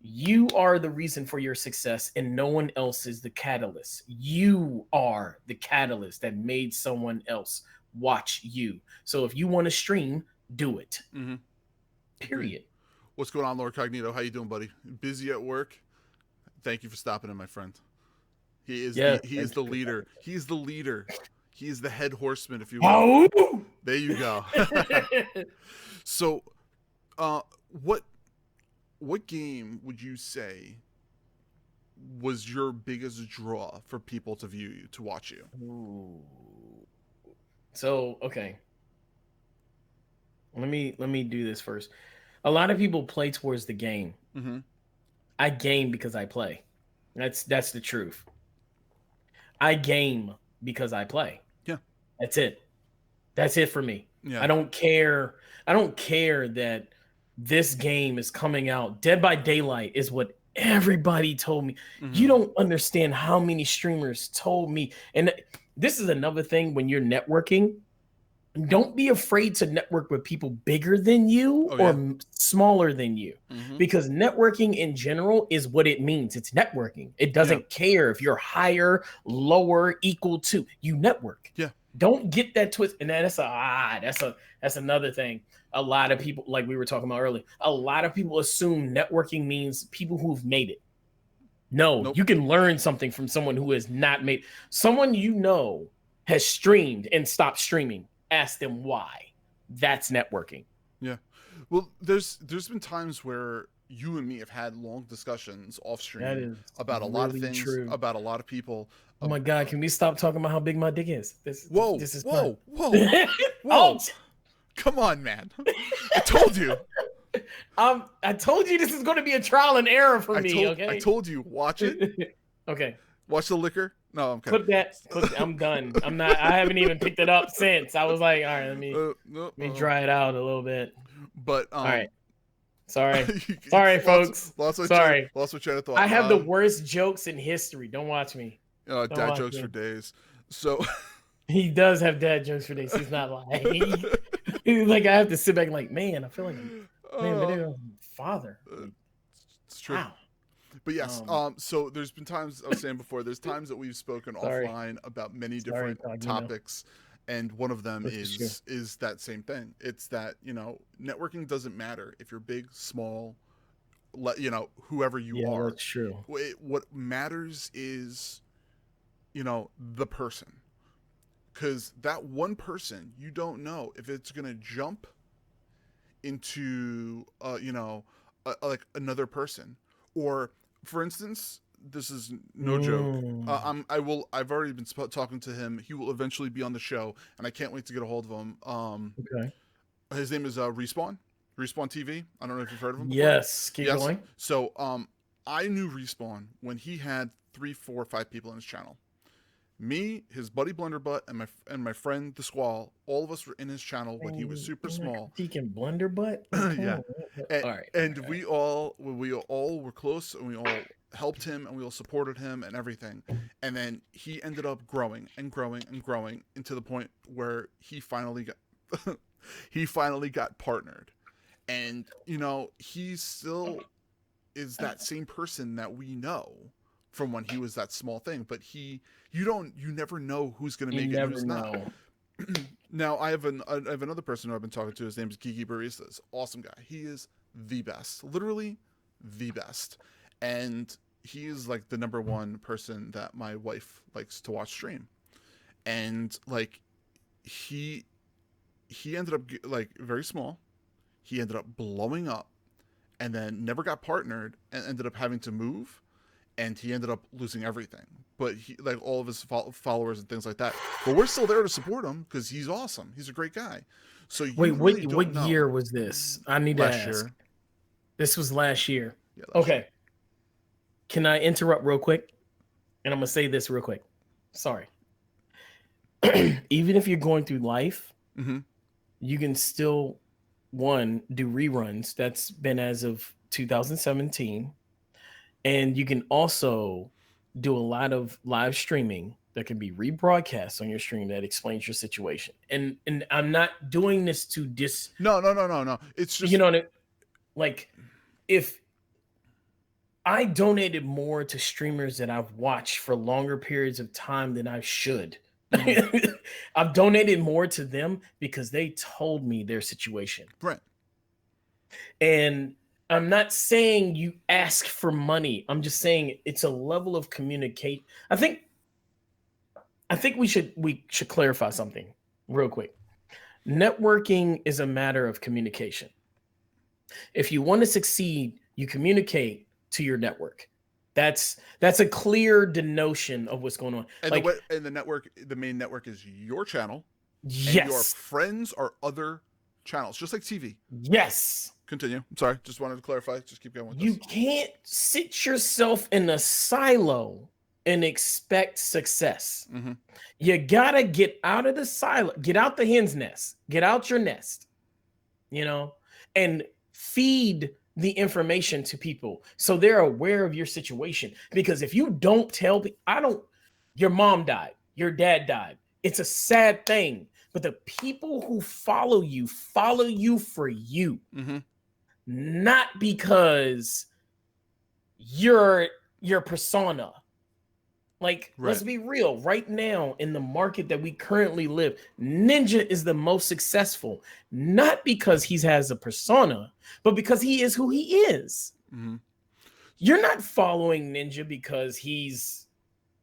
You are the reason for your success, and no one else is the catalyst. You are the catalyst that made someone else watch you. So if you want to stream, do it. Mm-hmm. Period. What's going on, Lord Kn0wl3dg? How you doing, buddy? Busy at work? Thank you for stopping in, my friend. He is he is the leader. He's the leader. He is the head horseman, if you will. Oh! There you go. So, what game would you say was your biggest draw for people to view you, to watch you? Ooh. So, okay. Let me do this first. A lot of people play towards the game. Mm-hmm. I game because I play. That's the truth. I game because I play. Yeah. That's it. That's it for me. Yeah. I don't care that this game is coming out. Dead by Daylight is what everybody told me. Mm-hmm. You don't understand how many streamers told me. And this is another thing when you're networking. Don't be afraid to network with people bigger than you or smaller than you, because networking in general is what it means. It's networking. It doesn't care if you're higher, lower, equal to. You network. Yeah. Don't get that twist. And that's another thing. A lot of people, like we were talking about earlier, a lot of people assume networking means people who've made it. No, nope. You can learn something from someone who has not made. Someone you know has streamed and stopped streaming. Ask them why. That's networking. Yeah. Well, there's been times where you and me have had long discussions off That stream is about a lot of really things, true. about a lot of people. Oh my God, can we stop talking about how big my dick is? Whoa, This is fun. whoa, whoa, Oh, whoa! Come on, man! I told you. I told you this is going to be a trial and error for me. Okay. I told you. Watch it. Okay. Watch the liquor. No, I'm Clip that. I'm done. I'm not. I haven't even picked it up since. I was like, all right, let me dry it out a little bit. But all right. Sorry, sorry, folks. Lost my train of thought. I have the worst jokes in history. Don't watch me. Dad jokes for days. So he does have dad jokes for days. He's not lying. Like I have to sit back and like, man, I feel like I'm father. It's true. Wow. But yes, so there's been times I was saying before. There's times that we've spoken offline about many different topics. And one of them is that same thing. It's that, networking doesn't matter if you're big, small, whoever you are. That's true. What matters is, the person. Because that one person, you don't know if it's going to jump into, like another person. Or, for instance, this is no joke. I've already been talking to him. He will eventually be on the show, and I can't wait to get a hold of him. Okay. His name is Respawn TV. I don't know if you've heard of him before. Yes. Keep going. So I knew Respawn when he had 3, 4, 5 people in his channel. Me, his buddy Blunderbutt, and my friend the Squall. All of us were in his channel when he was super small. Critiquing Blunderbutt. Yeah. And, all right. And we all were close, and we all helped him, and we all supported him and everything. And then he ended up growing and growing and growing into the point where he finally got partnered. And he still is that same person that we know from when he was that small thing, but you never know who's going to make it and who's not. Now I have another person who I've been talking to. His name is Geeky Baristas. Awesome guy. He is the best, literally the best. And he is like the #1 person that my wife likes to watch stream. And like he ended up like very small. He ended up blowing up and then never got partnered and ended up having to move, and he ended up losing everything. But he, like all of his followers and things like that. But we're still there to support him because he's awesome. He's a great guy. So wait, what year was this? I need to ask. Year. This was last year. Yeah, okay. Year. Can I interrupt real quick? And I'm going to say this real quick. Sorry. Even if you're going through life, you can still, do reruns. That's been as of 2017. And you can also do a lot of live streaming that can be rebroadcast on your stream that explains your situation. And I'm not doing this to No. It's just, like if I donated more to streamers that I've watched for longer periods of time than I should. I've donated more to them because they told me their situation. Right. And I'm not saying you ask for money. I'm just saying it's a level of communicate. I think we should clarify something real quick. Networking is a matter of communication. If you want to succeed, you communicate to your network. That's a clear denotion of what's going on. And the main network is your channel. Yes. And your friends are other channels, just like TV. Yes. Continue. I'm sorry. Just wanted to clarify. Just keep going with this. You can't sit yourself in a silo and expect success. You gotta get out of the silo, get out the hen's nest, get out your nest, and feed the information to people so they're aware of your situation. Because if you don't tell people, your mom died, your dad died. It's a sad thing, but the people who follow you for you. Not because you're your persona. Like, let's be real. Right now, in the market that we currently live, Ninja is the most successful, not because he has a persona, but because he is who he is. You're not following Ninja because he's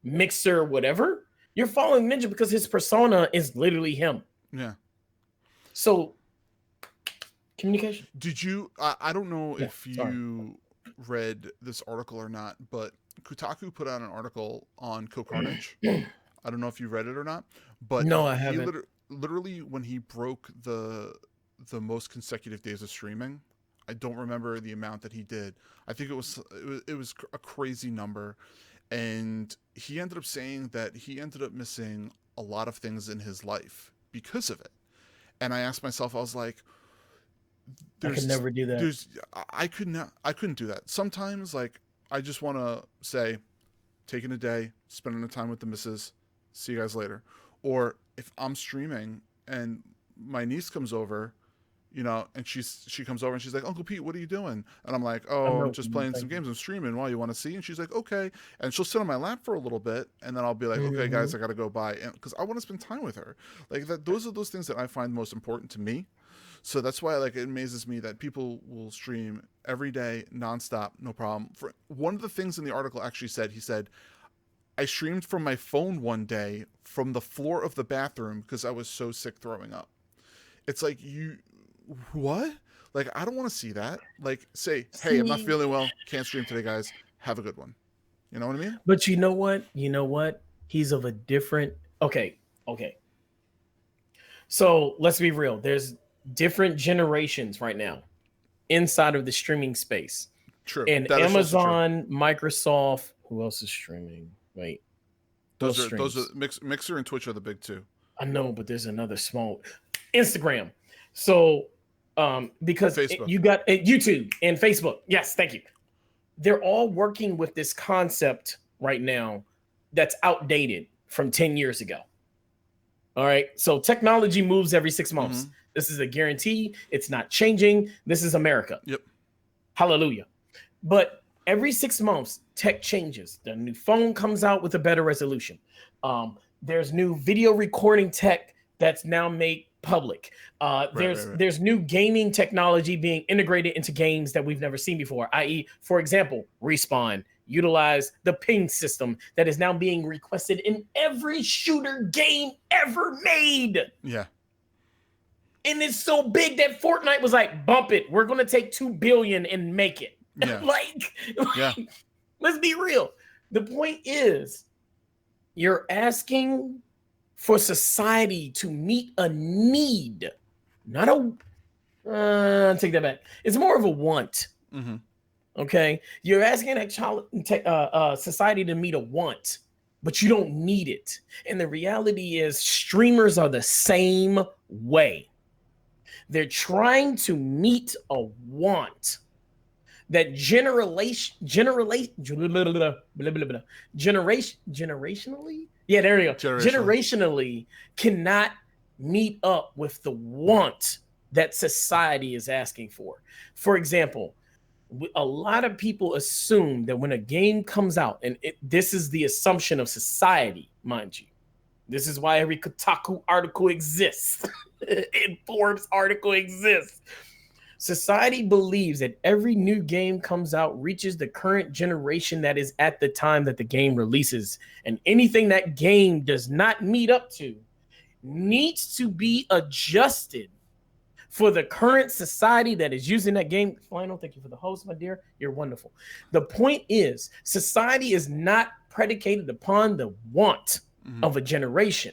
Mixer, whatever. You're following Ninja because his persona is literally him. Yeah. So Communication. Did you? I don't know Yeah, if sorry. you read this article or not, but Kotaku put out an article on Kn0wl3dg. I don't know if you read it or not, but No, I he haven't. literally when he broke the most consecutive days of streaming, I don't remember the amount that he did. I think it was a crazy number, and he ended up saying that he ended up missing a lot of things in his life because of it. And I asked myself, I was like, I could never do that. I couldn't do that. Sometimes like I just want to say, taking a day, spending the time with the missus, see you guys later. Or if I'm streaming and my niece comes over, and she comes over and she's like, Uncle Pete, what are you doing? And I'm like, I oh, I'm know. just playing some games. I'm streaming. Why, you want to see? And she's like, okay. And she'll sit on my lap for a little bit, and then I'll be like, okay, guys, I got to go by, and because I want to spend time with her. Like that, those are those things that I find most important to me. So that's why like it amazes me that people will stream every day, nonstop, no problem. For one of the things in the article actually said, he said, I streamed from my phone one day from the floor of the bathroom because I was so sick throwing up. It's like, what? Like, I don't want to see that. Like, say, hey, I'm not feeling well, can't stream today, guys. Have a good one. You know what I mean? But you know what? He's of a different. Okay. So let's be real. There's different generations right now inside of the streaming space. True. And Amazon, Microsoft. Who else is streaming? Wait. Those are Mixer and Twitch are the big two. I know, but there's another small Instagram. So because you got YouTube and Facebook. Yes, thank you. They're all working with this concept right now that's outdated from 10 years ago. All right. So technology moves every 6 months. Mm-hmm. This is a guarantee. It's not changing. This is America. Yep. Hallelujah. But every 6 months, tech changes. The new phone comes out with a better resolution. There's new video recording tech that's now made public. There's new gaming technology being integrated into games that we've never seen before, i.e., for example, Respawn utilize the ping system that is now being requested in every shooter game ever made. Yeah. And it's so big that Fortnite was like, bump it. We're going to take $2 billion and make it. Yeah. Let's be real. The point is, you're asking for society to meet a need, not a. Take that back. It's more of a want. Mm-hmm. Okay, you're asking society to meet a want, but you don't need it. And the reality is, streamers are the same way. They're trying to meet a want that generationally, yeah, there you go. Generationally cannot meet up with the want that society is asking for. For example, a lot of people assume that when a game comes out, and this is the assumption of society, mind you. This is why every Kotaku article exists. And Forbes article exists. Society believes that every new game comes out reaches the current generation that is at the time that the game releases. And anything that game does not meet up to needs to be adjusted for the current society that is using that game. Final, thank you for the host, my dear. You're wonderful. The point is, society is not predicated upon the want of a generation.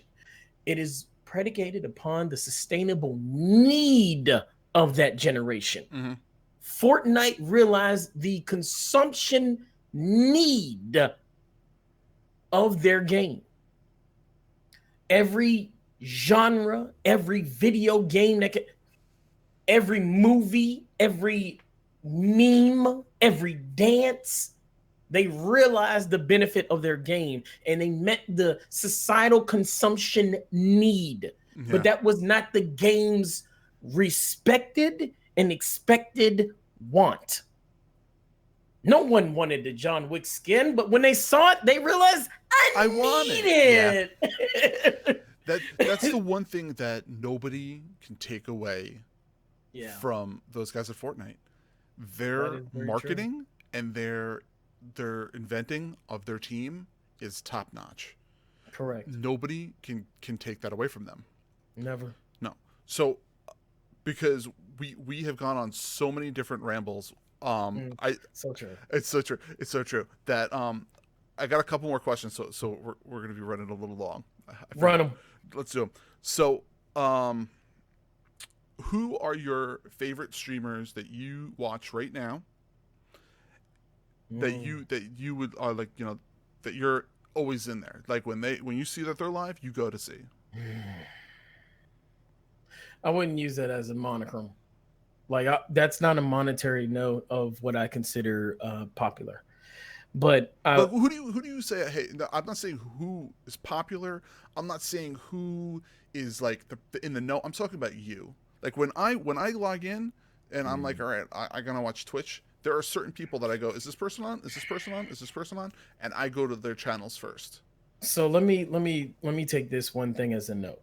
It is predicated upon the sustainable need of that generation. Fortnite realized the consumption need of their game. Every genre, every video game every movie, every meme, every dance, they realized the benefit of their game and they met the societal consumption need. Yeah. But that was not the game's respected and expected want. No one wanted the John Wick skin, but when they saw it, they realized I want it. Yeah. That's the one thing that nobody can take away from those guys at Fortnite. Their marketing and their inventing of their team is top notch. Correct. Nobody can take that away from them. Never. No. So because we have gone on so many different rambles. So true. It's so true. It's so true that I got a couple more questions. So we're gonna be running a little long. Run them. Let's do them. So who are your favorite streamers that you watch right now? That you would like, you know, that you're always in there. Like when you see that they're live, you go to see. I wouldn't use that as a monochrome. Like that's not a monetary note of what I consider popular. But who do you say? Hey, no, I'm not saying who is popular. I'm not saying who is like in the know. I'm talking about you. Like when I log in and I'm like, all right, I'm gonna watch Twitch. There are certain people that I go, is this person on? Is this person on? Is this person on? And I go to their channels first. So let me take this one thing as a note.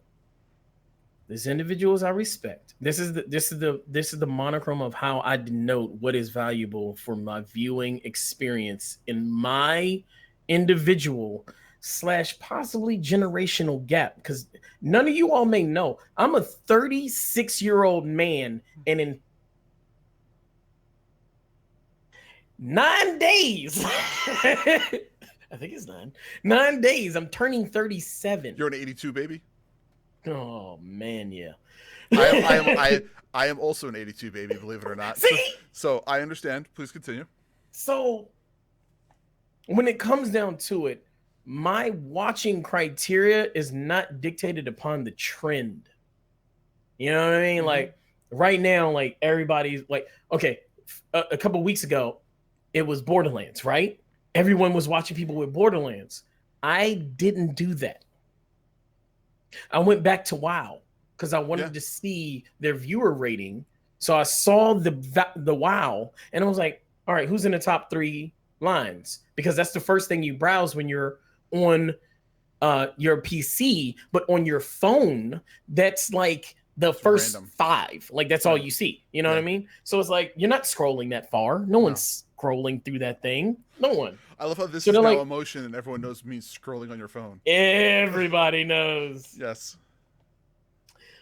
There's individuals I respect. This is the monochrome of how I denote what is valuable for my viewing experience in my individual / possibly generational gap. Because none of you all may know, I'm a 36-year-old man, and in 9 days, I think it's 9 days, I'm turning 37. You're an 82 baby? Oh man, yeah. I am also an 82 baby, believe it or not. See? So I understand. Please continue. So when it comes down to it, my watching criteria is not dictated upon the trend. You know what I mean? Like right now, like everybody's like, okay, a couple weeks ago, it was Borderlands, right? Everyone was watching people with Borderlands. I didn't do that. I went back to WoW because I wanted to see their viewer rating. So I saw the WoW and I was like, all right, who's in the top 3 lines? Because that's the first thing you browse when you're on your PC, but on your phone, that's like the first random 5. Like that's all you see. You know what I mean? So it's like, you're not scrolling that far. No one's scrolling through that thing. No one. I love how this is now like, emotion and everyone knows me scrolling on your phone. Everybody knows. Yes.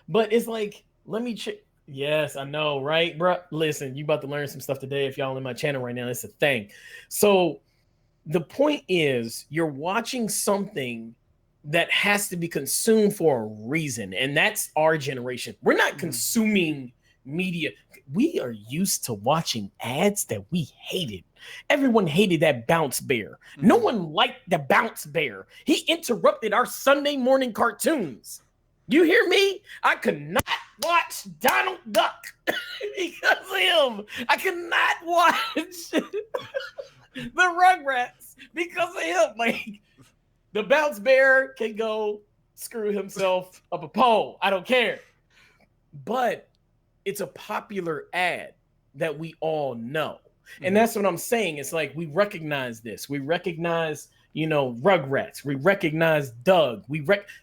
But it's like, let me check. Yes, I know, right, bro? Listen, you about to learn some stuff today. If y'all in my channel right now, it's a thing. So the point is, you're watching something that has to be consumed for a reason. And that's our generation. We're not consuming media. We are used to watching ads that we hated. Everyone hated that bounce bear. No one liked the bounce bear. He interrupted our Sunday morning cartoons. You hear me? I could not watch Donald Duck because of him. I could not watch the Rugrats because of him. Like, the bounce bear can go screw himself up a pole. I don't care. But it's a popular ad that we all know. And that's what I'm saying. It's like, we recognize this. We recognize, you know, Rugrats. We recognize Doug.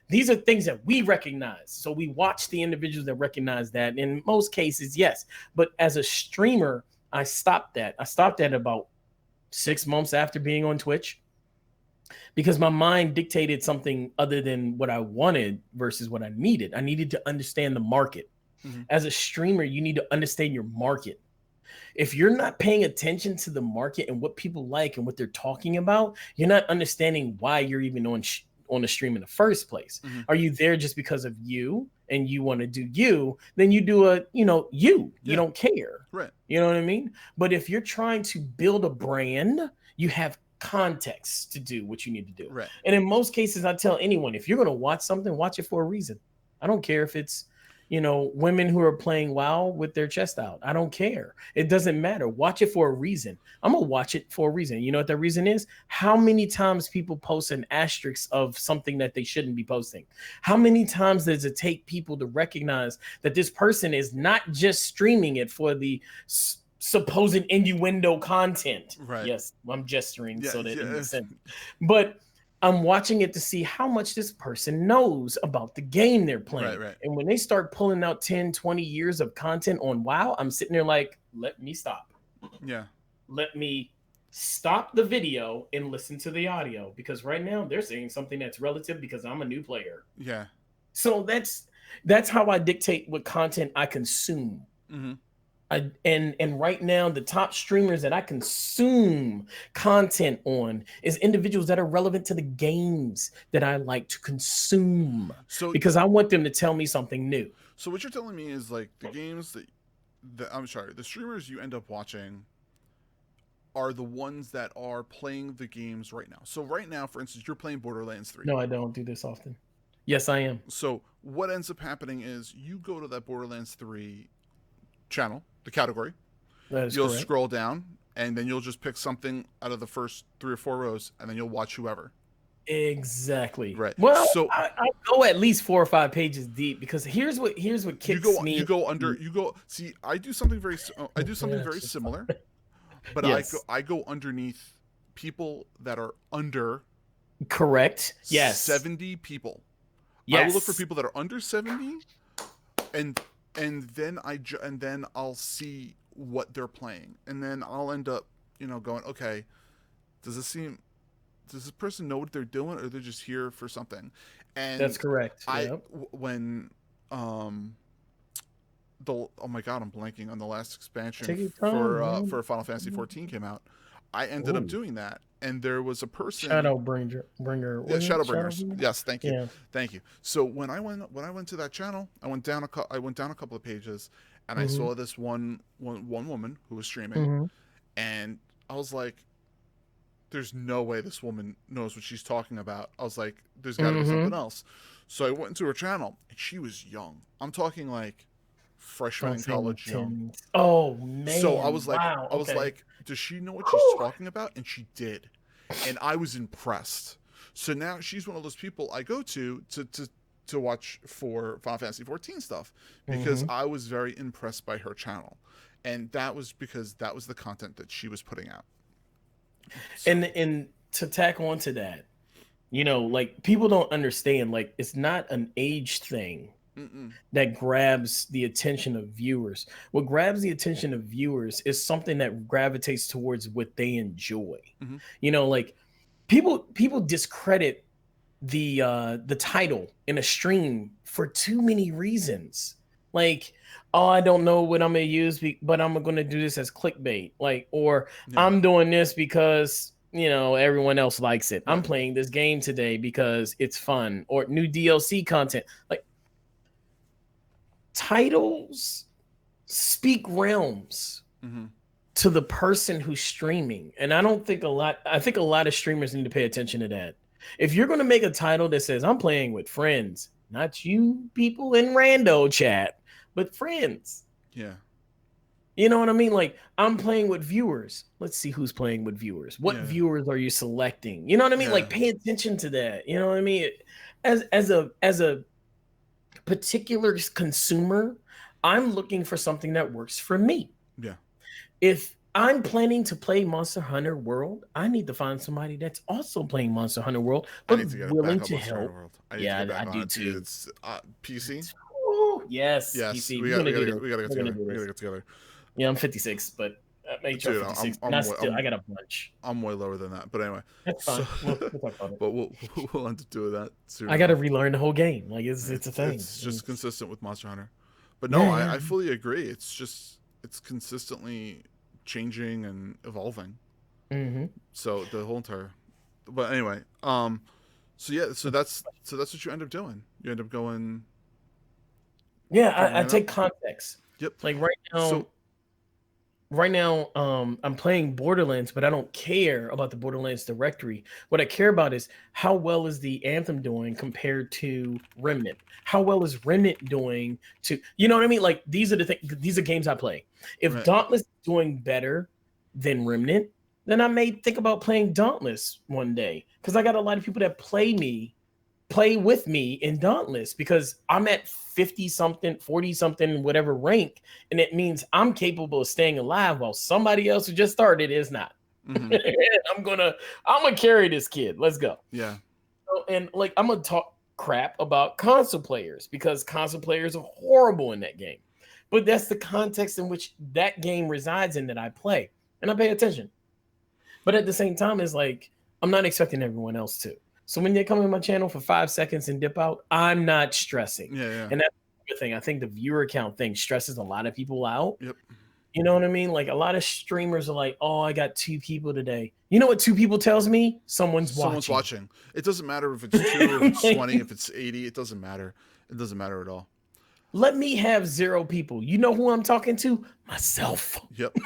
These are things that we recognize. So we watch the individuals that recognize that. In most cases, yes. But as a streamer, I stopped that. I stopped that about 6 months after being on Twitch, because my mind dictated something other than what I wanted versus what I needed. I needed to understand the market. As a streamer, you need to understand your market. If you're not paying attention to the market and what people like and what they're talking about, you're not understanding why you're even on the stream in the first place. Are you there just because of you and you want to do you? Then you do you don't care. Right. You know what I mean? But if you're trying to build a brand, you have context to do what you need to do. Right. And in most cases, I tell anyone, if you're going to watch something, watch it for a reason. I don't care if it's, you know, women who are playing WoW with their chest out. I don't care. It doesn't matter. Watch it for a reason. I'm going to watch it for a reason. You know what that reason is? How many times people post an asterisk of something that they shouldn't be posting? How many times does it take people to recognize that this person is not just streaming it for the supposed innuendo content? Right. Yes, I'm gesturing so that it makes sense. But I'm watching it to see how much this person knows about the game they're playing. Right. And when they start pulling out 10, 20 years of content on WoW, I'm sitting there like, let me stop. Yeah. Let me stop the video and listen to the audio, because right now they're saying something that's relative because I'm a new player. Yeah. So that's how I dictate what content I consume. And right now, the top streamers that I consume content on is individuals that are relevant to the games that I like to consume. So because I want them to tell me something new. So what you're telling me is like the games the streamers you end up watching are the ones that are playing the games right now. So right now, for instance, you're playing Borderlands 3. No, I don't do this often. Yes, I am. So what ends up happening is you go to that Borderlands 3 channel, the category. You'll correct. Scroll down, and then you'll just pick something out of the first 3 or 4 rows, and then you'll watch whoever. Exactly. Right. Well, so I go at least 4 or 5 pages deep, because here's what kicks me. You go under. You go. See, I do something very similar, but yes. I go underneath people that are under. Correct. Yes. 70 people. Yes. I will look for people that are under 70, and then I'll see what they're playing, and then I'll end up, going, okay, does this person know what they're doing, or they're just here for something? And that's correct. When oh my god, I'm blanking on the last expansion for Final Fantasy 14 came out. I ended up doing that, and there was a person, Shadowbringer. Yeah, Shadowbringers. Yes, thank you. Yeah. Thank you. So when I went to that channel, I went down a couple of pages, and I saw this one woman who was streaming, and I was like, there's no way this woman knows what she's talking about. I was like, there's got to be something else. So I went into her channel, and she was young. I'm talking like freshman in college young. Oh man! So I was like, wow. I was like, does she know what she's talking about? And she did, and I was impressed. So now she's one of those people I go to watch for Final Fantasy 14 stuff, because I was very impressed by her channel, and that was because that was the content that she was putting out. So. And to tack on to that, like, people don't understand, like, it's not an age thing that grabs the attention of viewers. What grabs the attention of viewers is something that gravitates towards what they enjoy. Like, people discredit the title in a stream for too many reasons. Like, oh, I don't know what I'm gonna use, but I'm gonna do this as clickbait. Like, or I'm doing this because everyone else likes it. I'm playing this game today because it's fun, or new DLC content. Like, titles speak realms to the person who's streaming, and I think a lot of streamers need to pay attention to that. If you're going to make a title that says I'm playing with friends, not you people in rando chat, but friends, you know what I mean? Like, I'm playing with viewers. Let's see who's playing with viewers. What viewers are you selecting? You know what I mean? Like, pay attention to that. You know what I mean? As a particular consumer, I'm looking for something that works for me. If I'm planning to play Monster Hunter World, I need to find somebody that's also playing Monster Hunter World, but willing to help. I do too. It's PC. Yes. PC. We gotta get together. Yeah, I'm 56, but make sure 56. I got a bunch. I'm way lower than that, but anyway. That's fine. We'll talk about it. But we'll end up doing that soon. I got to relearn the whole game. Like, it's a thing. It's just consistent with Monster Hunter. But no, I fully agree. It's consistently changing and evolving. So the whole entire. But anyway, so that's what you end up doing. You end up going. Yeah, I take context. Yep. Like right now, I'm playing Borderlands, but I don't care about the Borderlands directory. What I care about is how well is the Anthem doing compared to Remnant? How well is Remnant doing to, you know what I mean? Like, these are games I play. If Dauntless is doing better than Remnant, then I may think about playing Dauntless one day, because I got a lot of people that play with me in Dauntless, because I'm at 50 something, 40 something, whatever rank, and it means I'm capable of staying alive while somebody else who just started is not. I'm gonna carry this kid. Let's go. Yeah. So, and like, I'm gonna talk crap about console players, because console players are horrible in that game, but that's the context in which that game resides in that I play, and I pay attention. But at the same time, it's like, I'm not expecting everyone else to. So when they come in my channel for 5 seconds and dip out, I'm not stressing. Yeah. And that's the thing. I think the viewer count thing stresses a lot of people out. Yep. You know what I mean? Like a lot of streamers are like, oh, I got 2 people today. You know what 2 people tells me? Someone's watching. It doesn't matter if it's 2, if it's 20, if it's 80. It doesn't matter. It doesn't matter at all. Let me have 0 people. You know who I'm talking to? Myself. Yep.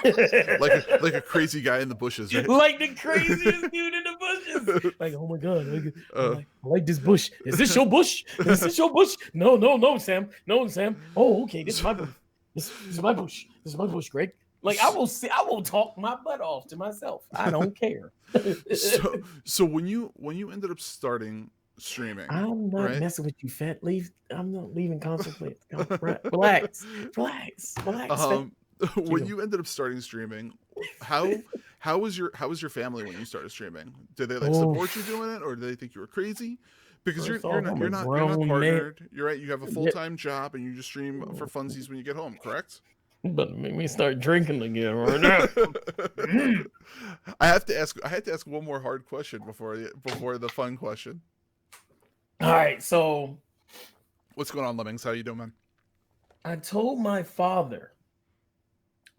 like a crazy guy in the bushes, right? Like the craziest dude in the bushes. Like, oh my God. I like this bush. Is this your bush? Is this your bush? No, Sam. No, Sam. Oh, okay. This is my bush. This is my bush. This is my bush, Greg. Like I will talk my butt off to myself. I don't care. So when you ended up starting streaming, I'm not messing with you, Fat. I'm not leaving constantly. Relax. When you ended up starting streaming, how was your family when you started streaming? Did they support you doing it, or did they think you were crazy? Because you're not partnered. You're right. You have a full-time job and you just stream for funsies when you get home, correct? But make me start drinking again right now. I had to ask one more hard question before the fun question. All right, so what's going on, Lemmings? How you doing, man? I told my father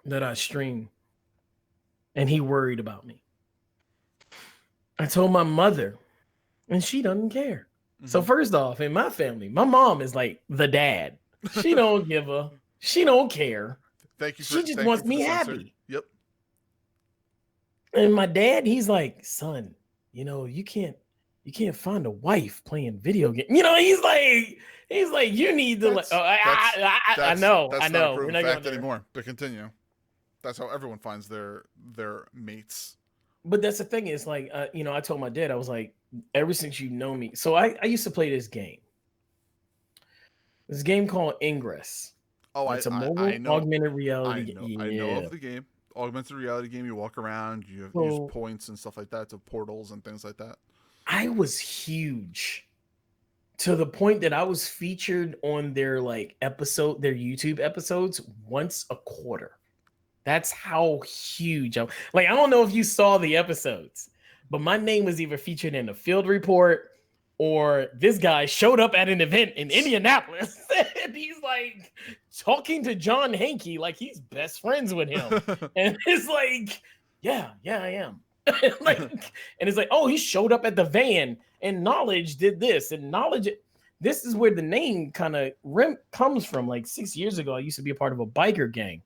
that I stream, and he worried about me. I told my mother, and she doesn't care. Mm-hmm. So first off, in my family, my mom is like the dad. She don't she don't care. She just wants me happy. Yep. And my dad, he's like, son, you can't find a wife playing video games. He's like, you need to. I know. That's not a proven fact anymore. But continue. That's how everyone finds their mates. But that's the thing is like, I told my dad, I was like, ever since you know me. So I used to play this game. This game called Ingress. Oh, it's a mobile augmented reality game. I know of the game. Augmented reality game. You walk around. You use points and stuff like that to portals and things like that. I was huge to the point that I was featured on their YouTube episodes once a quarter. That's how huge I don't know if you saw the episodes, but my name was either featured in a field report or this guy showed up at an event in Indianapolis and he's like talking to John Hankey like he's best friends with him. And it's like, yeah, I am. And it's like, oh, he showed up at the van and Knowledge did this and Knowledge. This is where the name kind of comes from. Like 6 years ago, I used to be a part of a biker gang.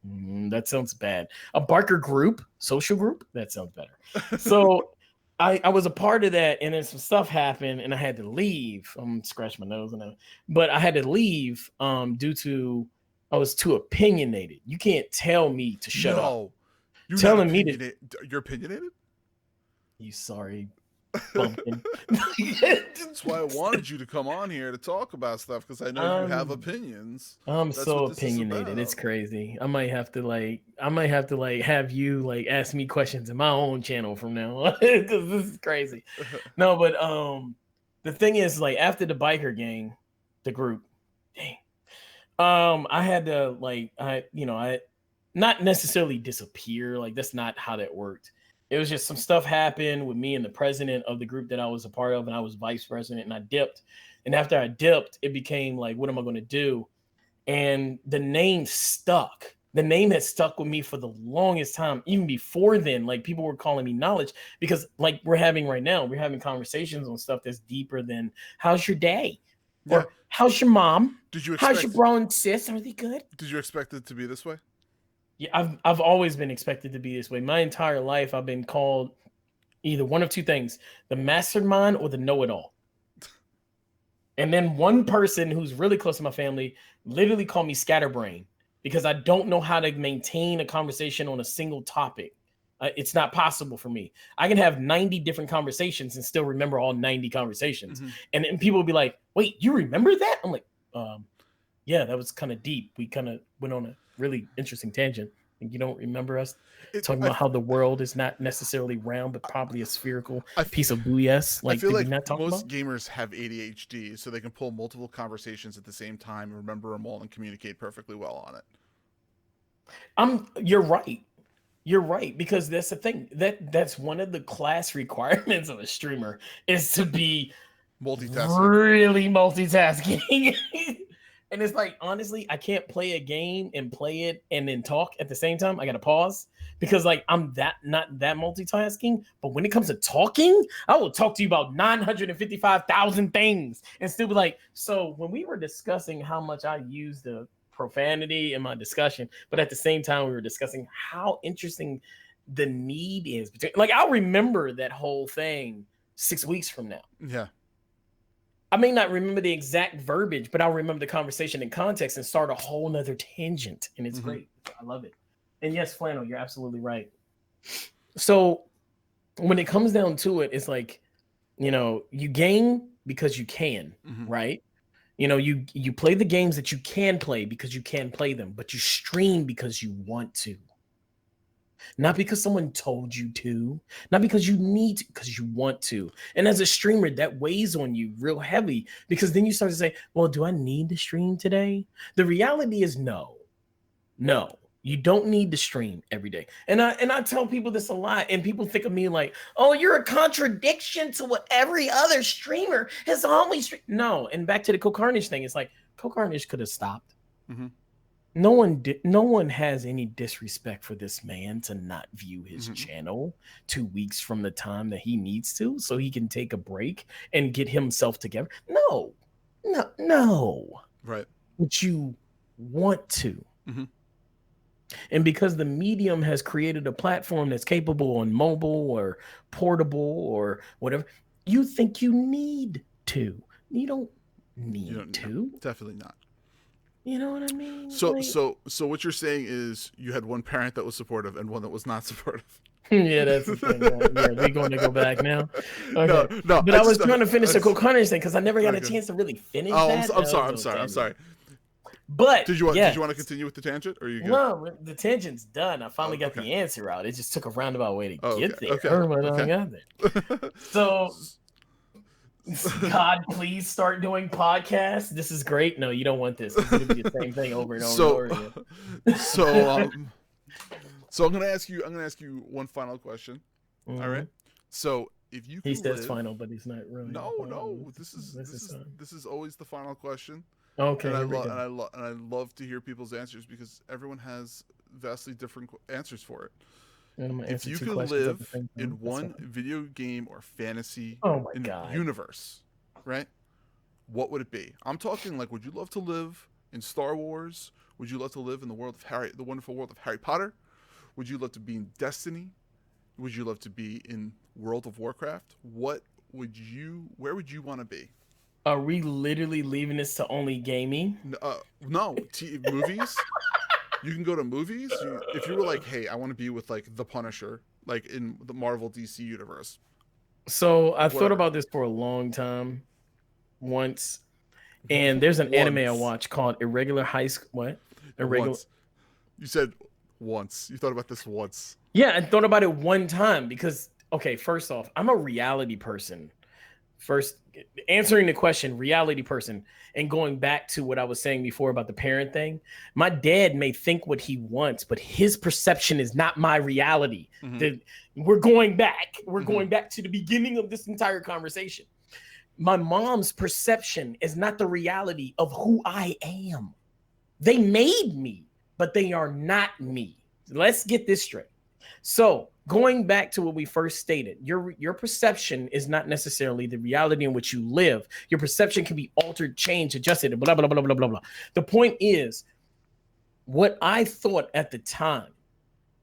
That sounds bad. A biker group, social group. That sounds better. So I was a part of that, and then some stuff happened, and I had to leave. I'm scratching my nose and but I had to leave due to I was too opinionated. You can't tell me to shut up. You're telling me that you're opinionated? You sorry bumpkin. That's why I wanted you to come on here to talk about stuff because I know you have opinions. I'm so opinionated. It's crazy. I might have to have you ask me questions in my own channel from now on because this is crazy. No, but the thing is after the biker gang, the group, I had to I not necessarily disappear. That's not how that worked. It was just some stuff happened with me and the president of the group that I was a part of, and I was vice president, and I dipped. And after I dipped, it became like, what am I going to do? And the name stuck. The name had stuck with me for the longest time. Even before then, people were calling me Knowledge because we're having right now, we're having conversations on stuff that's deeper than how's your day? Yeah. Or how's your mom? How's your bro and sis? Are they good? Did you expect it to be this way? Yeah, I've always been expected to be this way. My entire life, I've been called either one of two things: the mastermind or the know-it-all. And then one person who's really close to my family literally called me scatterbrain because I don't know how to maintain a conversation on a single topic. It's not possible for me. I can have 90 different conversations and still remember all 90 conversations. Mm-hmm. And then people will be like, wait, you remember that? I'm like, yeah, that was kind of deep. We kind of went on a really interesting tangent. And you don't remember us talking about how the world is not necessarily round, but probably a spherical piece of BS. I feel like most gamers have ADHD, so they can pull multiple conversations at the same time, remember them all, and communicate perfectly well on it. You're right. You're right, because that's the thing. That's one of the class requirements of a streamer is to be multitasking. Really multitasking. And it's like, honestly, I can't play a game and play it and then talk at the same time. I gotta pause because like I'm not that multitasking. But when it comes to talking, I will talk to you about 955,000 things and still be like, so when we were discussing how much I use the profanity in my discussion, but at the same time we were discussing how interesting the need is between, like, I'll remember that whole thing 6 weeks from now. Yeah. I may not remember the exact verbiage, but I'll remember the conversation in context and start a whole nother tangent. And it's great. I love it. And yes, Flannel, you're absolutely right. So when it comes down to it, it's like, you know, you game because you can, right? You know, you play the games that you can play because you can play them, but you stream because you want to. Not because someone told you to, not because you need to, because you want to. And as a streamer, that weighs on you real heavy because then you start to say, well, do I need to stream today? The reality is no, you don't need to stream every day. And I tell people this a lot, and people think of me like, oh, you're a contradiction to what every other streamer has always streamed. No. And back to the Kn0wl3dg thing, it's like Kn0wl3dg could have stopped. No one has any disrespect for this man to not view his channel 2 weeks from the time that he needs to, so he can take a break and get himself together. No. Right. But you want to. And because the medium has created a platform that's capable on mobile or portable or whatever, you think you need to. You don't need to. Definitely not. You know what I mean? So, like, so what you're saying is you had one parent that was supportive and one that was not supportive. Yeah, that's the thing. Yeah, we're going to go back now. Okay. No. But I was trying to finish the Kn0wl3dg thing because I never got a chance to really finish that. I'm sorry. But did you want to continue with the tangent, or are you good? No, the tangent's done. I finally got the answer out. It just took a roundabout way to get there. I got there. So. God, please start doing podcasts. This is great. No, you don't want this. It's going to be the same thing over and over and over again. So I'm going to ask you one final question. All right. So if you he says final, but he's not really. No. This is always the final question. Okay. And I love to hear people's answers because everyone has vastly different answers for it. If you could live in one video game or fantasy universe, right? What would it be? I'm talking like, would you love to live in Star Wars? Would you love to live in the wonderful world of Harry Potter? Would you love to be in Destiny? Would you love to be in World of Warcraft? Where would you want to be? Are we literally leaving this to only gaming? No, movies. You can go to movies. If you were like, hey, I want to be with like the Punisher, like in the Marvel DC universe. So I thought about this for a long time once. And there's an anime I watch called Irregular High School. What? Irregular. You said once. You thought about this once. Yeah, I thought about it one time because, okay, first off, I'm a reality person. First, answering the question, reality person, and going back to what I was saying before about the parent thing, my dad may think what he wants, but his perception is not my reality. We're going back. We're going back to the beginning of this entire conversation. My mom's perception is not the reality of who I am. They made me, but they are not me. Let's get this straight. So going back to what we first stated, your perception is not necessarily the reality in which you live. Your perception can be altered, changed, adjusted, blah, blah, blah, blah, blah, blah. The point is, what I thought at the time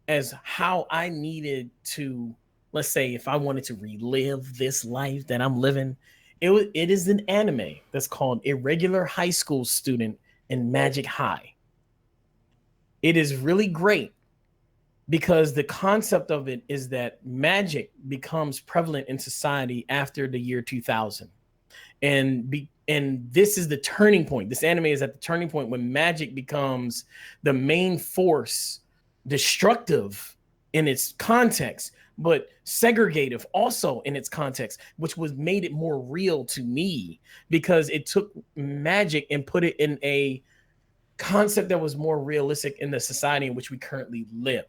as how I needed to, let's say, if I wanted to relive this life that I'm living, it is an anime that's called Irregular High School Student in Magic High. It is really great. Because the concept of it is that magic becomes prevalent in society after the year 2000. And this is the turning point. This anime is at the turning point when magic becomes the main force, destructive in its context, but segregative also in its context, which made it more real to me because it took magic and put it in a concept that was more realistic in the society in which we currently live.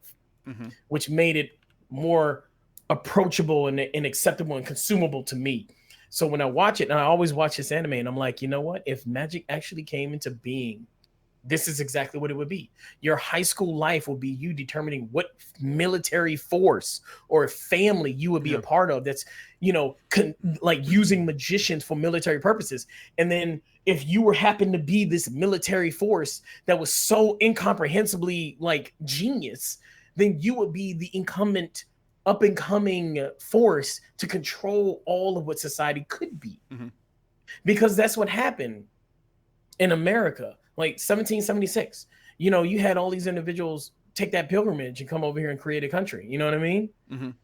Which made it more approachable and acceptable and consumable to me. So when I watch it, and I always watch this anime, and I'm like, you know what? If magic actually came into being, this is exactly what it would be. Your high school life will be you determining what military force or family you would be a part of. That's, like using magicians for military purposes. And then if you were happen to be this military force that was so incomprehensibly like genius, then you would be the incumbent up and coming force to control all of what society could be. Because that's what happened in America. Like 1776, you had all these individuals take that pilgrimage and come over here and create a country. You know what I mean?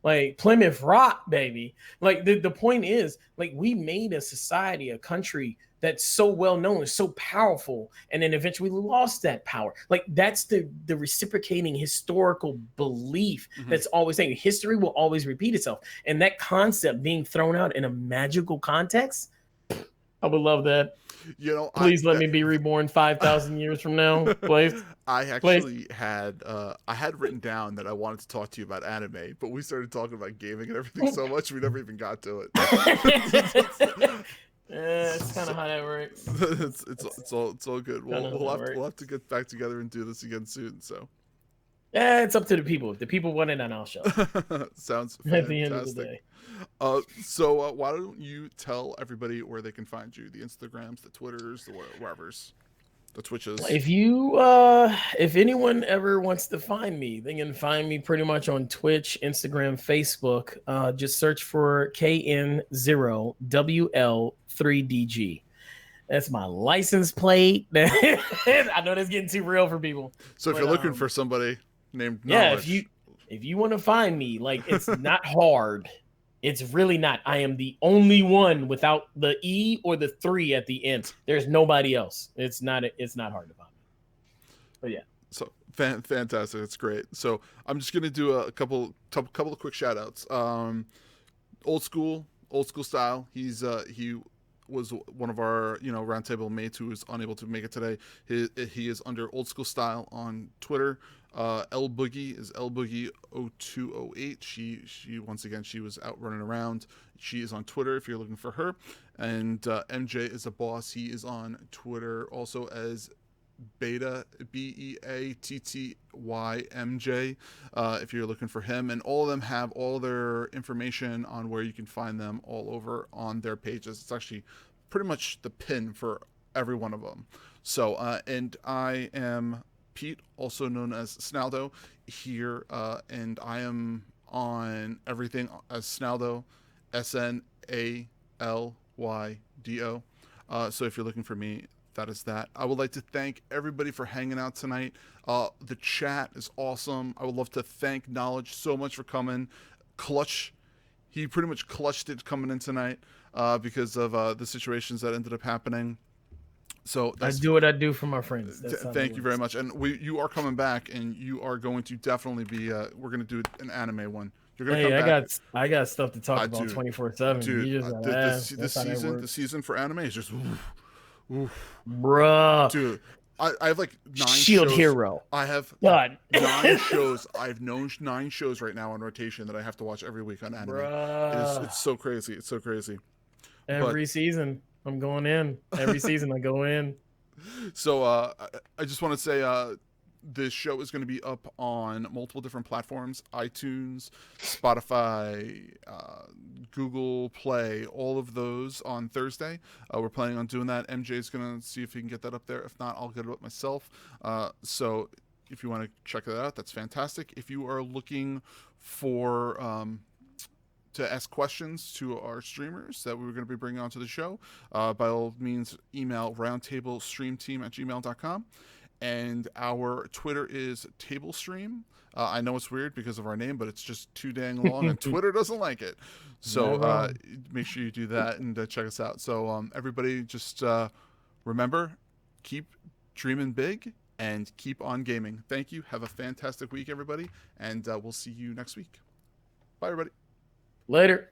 Like Plymouth Rock, baby. Like the point is, like, we made a society, a country that's so well known, so powerful, and then eventually lost that power. Like that's the reciprocating historical belief that's always saying history will always repeat itself. And that concept being thrown out in a magical context, I would love that. Please let me be reborn 5,000 years from now, please. I actually had written down that I wanted to talk to you about anime, but we started talking about gaming and everything so much we never even got to it. It's kind of how that works. It's all good. We'll have to get back together and do this again soon. So yeah, it's up to the people. If the people want it, then I'll show. Sounds fantastic. At the end of the day. So why don't you tell everybody where they can find you? The Instagrams, the Twitters, the wherever's, the Twitches. If anyone ever wants to find me, they can find me pretty much on Twitch, Instagram, Facebook. Just search for Kn0wl3dg. That's my license plate. I know that's getting too real for people. So if you're looking for somebody named Knowledge, if you want to find me, like, it's not hard. It's really not. I am the only one without the E or the 3 at the end. There's nobody else. It's not hard to find me. But yeah. So fantastic. That's great. So I'm just gonna do a couple of quick shout outs. Old school style. He was one of our roundtable mates who was unable to make it today. He is under Old School Style on Twitter. L Boogie is L Boogie 0208. She once again, she was out running around. She is on Twitter if you're looking for her. And MJ is a boss. He is on Twitter also as Beta, BEATTYMJ, if you're looking for him. And all of them have all their information on where you can find them all over on their pages. It's actually pretty much the pin for every one of them. So and I am Pete, also known as Snaldo here, and I am on everything as Snaldo, SNALYDO. So if you're looking for me, that is that. I would like to thank everybody for hanging out tonight. The chat is awesome. I would love to thank Knowledge so much for coming. Clutch, he pretty much clutched it coming in tonight because of the situations that ended up happening. So I do what I do for my friends. Thank you very much. And you are coming back, and you are going to definitely be. We're going to do an anime one. You're gonna come back. I got stuff to talk about 24/7. Dude, the season for anime is just. Oof. Bruh, dude, I have like 9 Shield shows. Hero. I have 9 shows. I've known 9 shows right now on rotation that I have to watch every week on anime. It's so crazy. It's so crazy. Every season, I'm going in. Every season, I go in. So I just want to say this show is going to be up on multiple different platforms: iTunes, Spotify, Google Play, all of those on Thursday. We're planning on doing that. MJ is going to see if he can get that up there. If not, I'll get it up myself. So if you want to check that out, that's fantastic. If you are looking for to ask questions to our streamers that we were going to be bringing onto the show, by all means, email roundtablestreamteam@gmail.com. And our Twitter is TableStream. I know it's weird because of our name, but it's just too dang long, and Twitter doesn't like it. So make sure you do that and check us out. So everybody, just remember, keep dreaming big and keep on gaming. Thank you. Have a fantastic week, everybody, and we'll see you next week. Bye, everybody. Later.